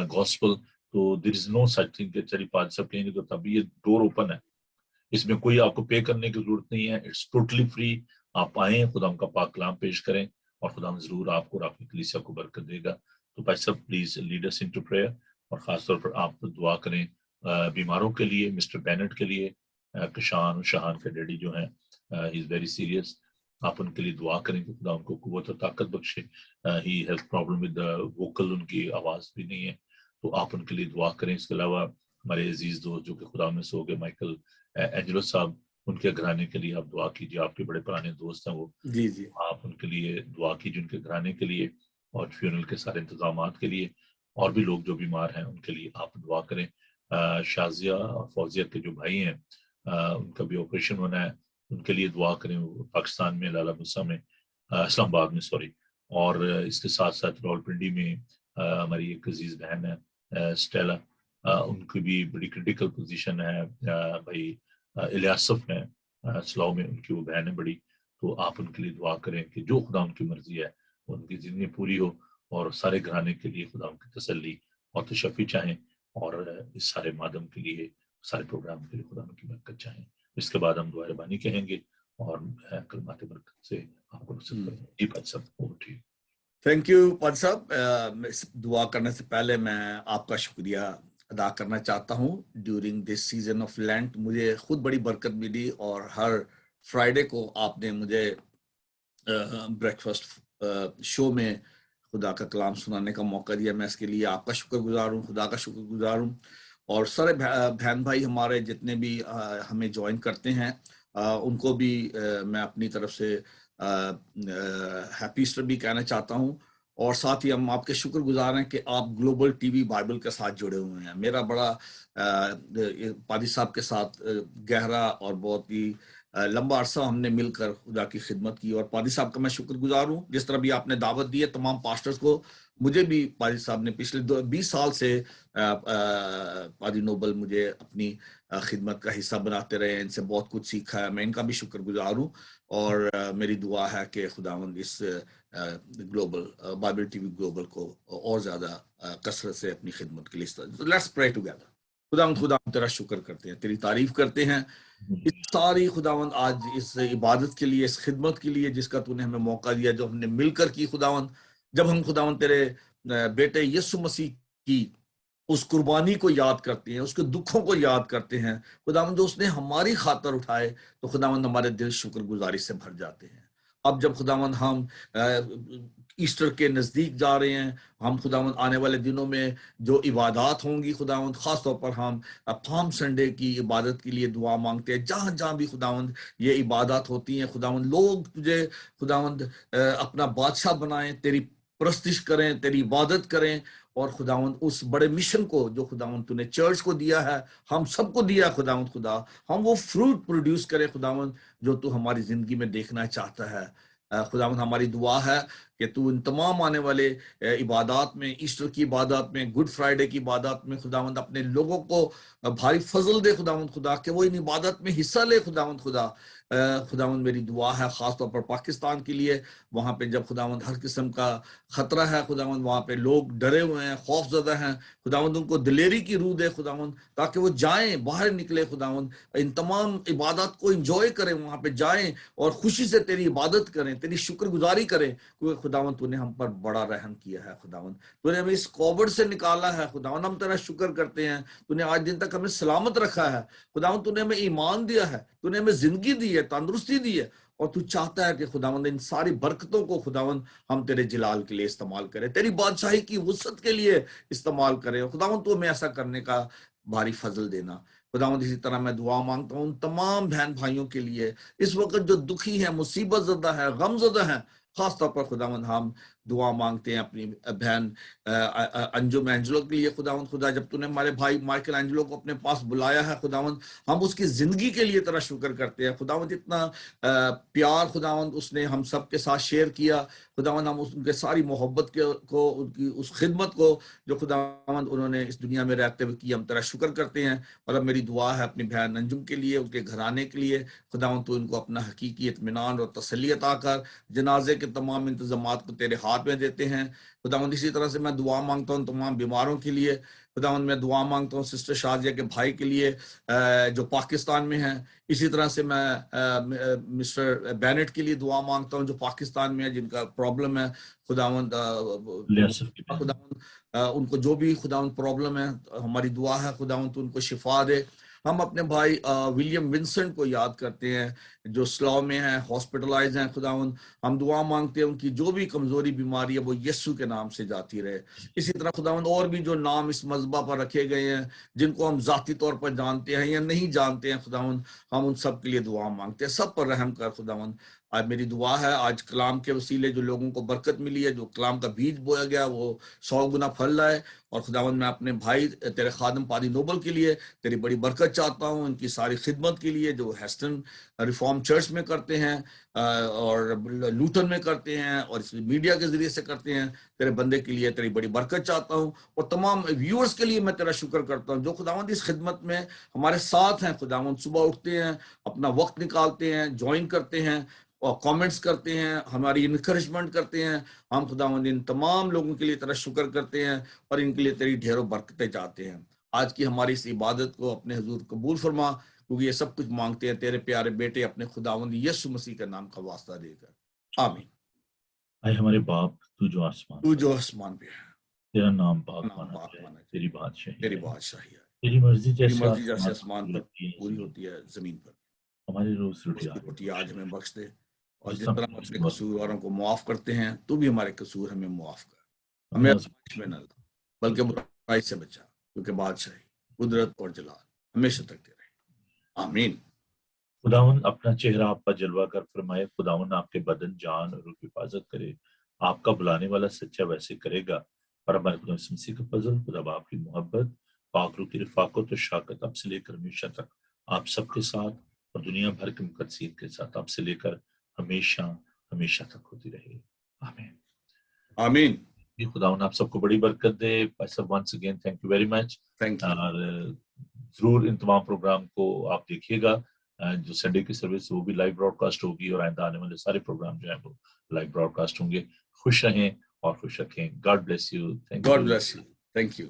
gospel, तो there is no such thing कि चली पाजी साहब कहेंगे तो तभी ये डोर ओपन है। इसमें कोई आपको पे करने की जरूरत नहीं है, इट्स टोटली फ्री। आप आए, खुदा का पाक कलाम पेश करें और खुदा जरूर आपको और आपकी कलीसिया को बरकत देगा। तो भाई साहब please lead us into prayer, और खासतौर पर आप दुआ करें बीमारों के लिए, मिस्टर बेनेट के लिए, किशान शहान के डैडी जो हैं, ही इज वेरी सीरियस। आप उनके लिए दुआ करें कि खुदा उनको कुव्वत और ताकत बख्शे। He has problem with the vocal, उनकी आवाज भी नहीं है, तो आप उनके लिए दुआ करें। इसके अलावा हमारे अजीज दोस्त जो कि खुदा में सो गए, माइकल एंजेलो साहब, उनके घराने के लिए आप दुआ कीजिए। आपके बड़े पुराने दोस्त हैं वो, जी जी, आप उनके लिए दुआ कीजिए, उनके घराने के लिए और फ्यूनरल के सारे इंतजाम के लिए। और भी लोग जो बीमार हैं उनके लिए आप दुआ करें। शाजिया और फौजिया के जो भाई हैं, उनका भी ऑपरेशन होना है, उनके लिए दुआ करें। पाकिस्तान में लाला मूसा में, इस्लामाबाद में सॉरी। और इसके साथ साथ रावलपिंडी में हमारी एक अजीज बहन है स्टेला, उनकी भी बड़ी क्रिटिकल पोजीशन है। भाई इलियासफ है सलाव में, उनकी वो बहन है बड़ी। तो आप उनके लिए दुआ करें कि जो खुदा उनकी मर्जी है उनकी जिंदगी पूरी हो, और सारे घराने के लिए खुदा उनकी तसल्ली और तशफ़ी चाहें, और इस सारे मादम के लिए, सारे प्रोग्राम के लिए खुदा उनकी बरकत चाहें। इसके बाद हम दुआ रबानी कहेंगे और कलमात बरकत से आपको नसीब करें। जी भाई साहब, over to you. Thank you पाद साहब। दुआ करने से पहले मैं आपका शुक्रिया अदा करना चाहता हूँ। During this season of lent मुझे खुद बड़ी बरकत मिली, और हर फ्राइडे को आपने मुझे ब्रेकफास्ट शो में खुदा का कलाम सुनाने का मौका दिया। मैं इसके लिए आपका शुक्रगुजार हूँ, खुदा का शुक्रगुजार हूँ। और सारे बहन भाई हमारे जितने भी हमें ज्वाइन करते हैं, उनको भी मैं अपनी तरफ से हैप्पी ईस्टर भी कहना चाहता हूँ। और साथ ही हम आपके शुक्रगुजार हैं कि आप ग्लोबल टीवी बाइबल के साथ जुड़े हुए हैं। मेरा बड़ा पादी साहब के साथ गहरा और बहुत ही लंबा अरसा हमने मिलकर खुदा की खिदमत की, और पादी साहब का मैं शुक्रगुजार हूँ। जिस तरह भी आपने दावत दी है तमाम पास्टर्स को, मुझे भी पादी साहब ने पिछले 20 साल से पादी नोबल मुझे अपनी खिदमत का हिस्सा बनाते रहे, इनसे बहुत कुछ सीखा है। मैं इनका भी शुक्रगुजार हूँ, और मेरी दुआ है कि खुदावंद इस ग्लोबल बाइबल टीवी ग्लोबल को और ज्यादा कसरत से अपनी खिदमत के लिए। Let's pray together. खुदा तेरा शुक्र करते हैं, तेरी तारीफ करते हैं इस सारी खुदावंद आज इस इबादत के लिए, इस खिदमत के लिए जिसका तूने हमें मौका दिया, जो हमने मिलकर की खुदावंद। जब हम खुदावंद तेरे बेटे यीशु मसीह की उस कुर्बानी को याद करते हैं, उसके दुखों को याद करते हैं खुदावंद, जो उसने हमारी खातर उठाए, तो खुदावंद हमारे दिल शुक्रगुजारी से भर जाते हैं। अब जब खुदावंद हम ईस्टर के नजदीक जा रहे हैं, हम खुदावंद आने वाले दिनों में जो इबादत होंगी खुदावंद, खास तौर पर हम पाम संडे की इबादत के लिए दुआ मांगते हैं। जहां जहां भी खुदावंद ये इबादत होती हैं खुदावंद, लोग तुझे खुदावंद अपना बादशाह बनाएं, तेरी प्रस्तिश करें, तेरी इबादत करें, और खुदावंद उस बड़े मिशन को जो खुदावंद तूने चर्च को दिया है, हम सबको दिया खुदावंद, खुदा हम वो फ्रूट प्रोड्यूस करें खुदावंद जो तू हमारी जिंदगी में देखना चाहता है। खुदावंद हमारी दुआ है कि तू इन तमाम आने वाले इबादत में, ईस्टर की इबादत में, गुड फ्राइडे की इबादत में खुदावंद अपने लोगों को भारी फजल दे खुदावंद खुदा, कि वो इन इबादत में हिस्सा ले खुदावंद खुदा। خداوند میری دعا ہے خاص طور پر پاکستان کے لیے، وہاں پہ جب خداوند ہر قسم کا خطرہ ہے خداوند، وہاں پہ لوگ ڈرے ہوئے ہیں، خوف زدہ ہیں، خداوند ان کو دلیری کی روح دے خداوند، تاکہ وہ جائیں، باہر نکلے خداوند، ان تمام عبادات کو انجوائے کریں، وہاں پہ جائیں اور خوشی سے تیری عبادت کریں، تیری شکر گزاری کریں، کیونکہ خداوند تو نے ہم پر بڑا رحم کیا ہے خداوند، تو نے ہمیں اس کووڈ سے نکالا ہے خداوند، ہم تیرا شکر کرتے ہیں، تو نے آج دن تک ہمیں سلامت رکھا ہے خداوند، تو نے ہمیں ایمان دیا ہے، تو نے ہمیں زندگی دی ہے، تندرستی دی ہے، اور تو چاہتا ہے کہ خداوند ان ساری برکتوں کو خداوند ہم تیرے جلال کے لیے استعمال کریں، تیری بادشاہی کی وسعت کے لیے استعمال کریں، خداوند تو ہمیں ایسا کرنے کا بھاری فضل دینا خداوند۔ اسی طرح میں دعا مانگتا ہوں تمام بہن بھائیوں کے لیے اس وقت جو دکھی ہیں، مصیبت زدہ ہیں، غم زدہ ہیں، خاص طور پر خداوند ہم دعا مانگتے ہیں اپنی بہن انجم اینجلو کے لیے خداوند، خدا جب تو نے ہمارے بھائی مائیکل اینجلو کو اپنے پاس بلایا ہے خداوند، ہم اس کی زندگی کے لیے تیرا شکر کرتے ہیں خداوند، اتنا پیار خداوند اس نے ہم سب کے ساتھ شیئر کیا خداوند، ہم ان کے ساری محبت کو، ان کی اس خدمت کو جو خداوند انہوں نے اس دنیا میں رہتے ہوئے کی، ہم تیرا شکر کرتے ہیں۔ اور اب میری دعا ہے اپنی بہن انجم کے لیے، ان کے گھرانے کے لیے خداوند، تو ان کو اپنا حقیقی اطمینان اور تسلی عطا کر، جنازے کے تمام انتظامات کو تیرے ہاتھ میں دیتے ہیں خداوند۔ اسی طرح سے میں دعا مانگتا ہوں تمام بیماروں کے لیے خداوند، میں دعا مانگتا ہوں سسٹر شازیہ کے بھائی کے لیے جو پاکستان میں ہیں، اسی طرح سے میں مسٹر بینٹ کے لیے دعا مانگتا ہوں جو پاکستان میں ہے، جن کا پرابلم ہے خداوند، خداوند ان کو جو بھی خداوند پرابلم ہے، ہماری دعا ہے خداوند تو ان کو شفا دے۔ ہم اپنے بھائی ولیم ونسنٹ کو یاد کرتے ہیں جو سلاؤ میں ہیں، ہاسپٹلائز ہیں خداوند، ہم دعا مانگتے ہیں ان کی جو بھی کمزوری بیماری ہے وہ یسوع کے نام سے جاتی رہے۔ اسی طرح خداوند اور بھی جو نام اس مذبح پر رکھے گئے ہیں، جن کو ہم ذاتی طور پر جانتے ہیں یا نہیں جانتے ہیں خداوند، ہم ان سب کے لیے دعا مانگتے ہیں، سب پر رحم کر خداوند۔ آج میری دعا ہے آج کلام کے وسیلے جو لوگوں کو برکت ملی ہے، جو کلام کا بیج بویا گیا وہ 100 گنا پھل لائے، اور خداوند میں اپنے بھائی تیرے خادم پادی نوبل کے لیے تیری بڑی برکت چاہتا ہوں، ان کی ساری خدمت کے لیے جو ہیسٹن ریفارم چرچ میں کرتے ہیں اور لوٹن میں کرتے ہیں اور اس میڈیا کے ذریعے سے کرتے ہیں، تیرے بندے کے لیے تیری بڑی برکت چاہتا ہوں، اور تمام ویورز کے لیے میں تیرا شکر کرتا ہوں جو خداوند اس خدمت میں ہمارے ساتھ ہیں خداوند، صبح اٹھتے ہیں، اپنا وقت نکالتے ہیں، جوائن کرتے ہیں اور کامنٹس کرتے ہیں، ہماری انکریجمنٹ کرتے ہیں، ہم خداوند ان تمام لوگوں کے لیے تیرا شکر کرتے ہیں اور ان کے لیے تیری ڈھیروں برکتیں چاہتے ہیں۔ آج کی ہماری اس عبادت کو اپنے حضور قبول فرما، کیونکہ یہ سب کچھ مانگتے ہیں تیرے پیارے بیٹے اپنے خداوند یسوع مسیح کے نام کا واسطہ دے کر، آمین۔ اے ہمارے باپ تو جو آسمان تو جو آسمان پہ ہے، تیرا نام پاک نام مانا پاک جائے، مانا جائے، تیری بادشاہی تیری آئے، بادشاہی ہے، تیری مرضی تیری جیسے مرضی جیسے آسمان آسمان پر پوری ہوتی ہے زمین پر، ہماری روز اس روٹی کی روٹی آج ہمیں بخش دے، اور جس جس طرح طرح ہم اپنے قصورواروں کو معاف کرتے ہیں تو بھی ہمارے قصور ہمیں معاف کر، ہمیں ہمیں آزمائش میں نہ لا بلکہ برائی سے بچا، کیونکہ بادشاہی، قدرت اور جلال ہمیشہ تک رہے، آمین۔ خداون اپنا چہرہ آپ پر جلوہ کر فرمائے، خداون آپ کے بدن، جان اور روح کی حفاظت کرے، آپ کا بلانے والا سچا ویسے کرے گا، اور ہمارے خدا یسوع مسیح کا فضل، خدا باپ کی محبت، پاک روح کی رفاقت اور شراکت اب سے لے کر ہمیشہ تک آپ سب کے ساتھ اور دنیا بھر کے مقدسین کے ساتھ اب سے لے کر ہمیشہ ہمیشہ تک ہوتی رہے، آمین۔ آمین۔ خداون آپ سب کو بڑی برکت دے۔ Once again thank you very much, thank you. اور ضرور ان تمام پروگرام کو آپ دیکھیے گا، جو سنڈے کی سروس وہ بھی لائیو براڈ کاسٹ ہوگی، اور آئندہ آنے والے سارے پروگرام جو ہیں وہ لائیو براڈ کاسٹ ہوں گے۔ خوش رہیں اور خوش رکھیں۔ God bless you, thank God you. Bless you, thank you.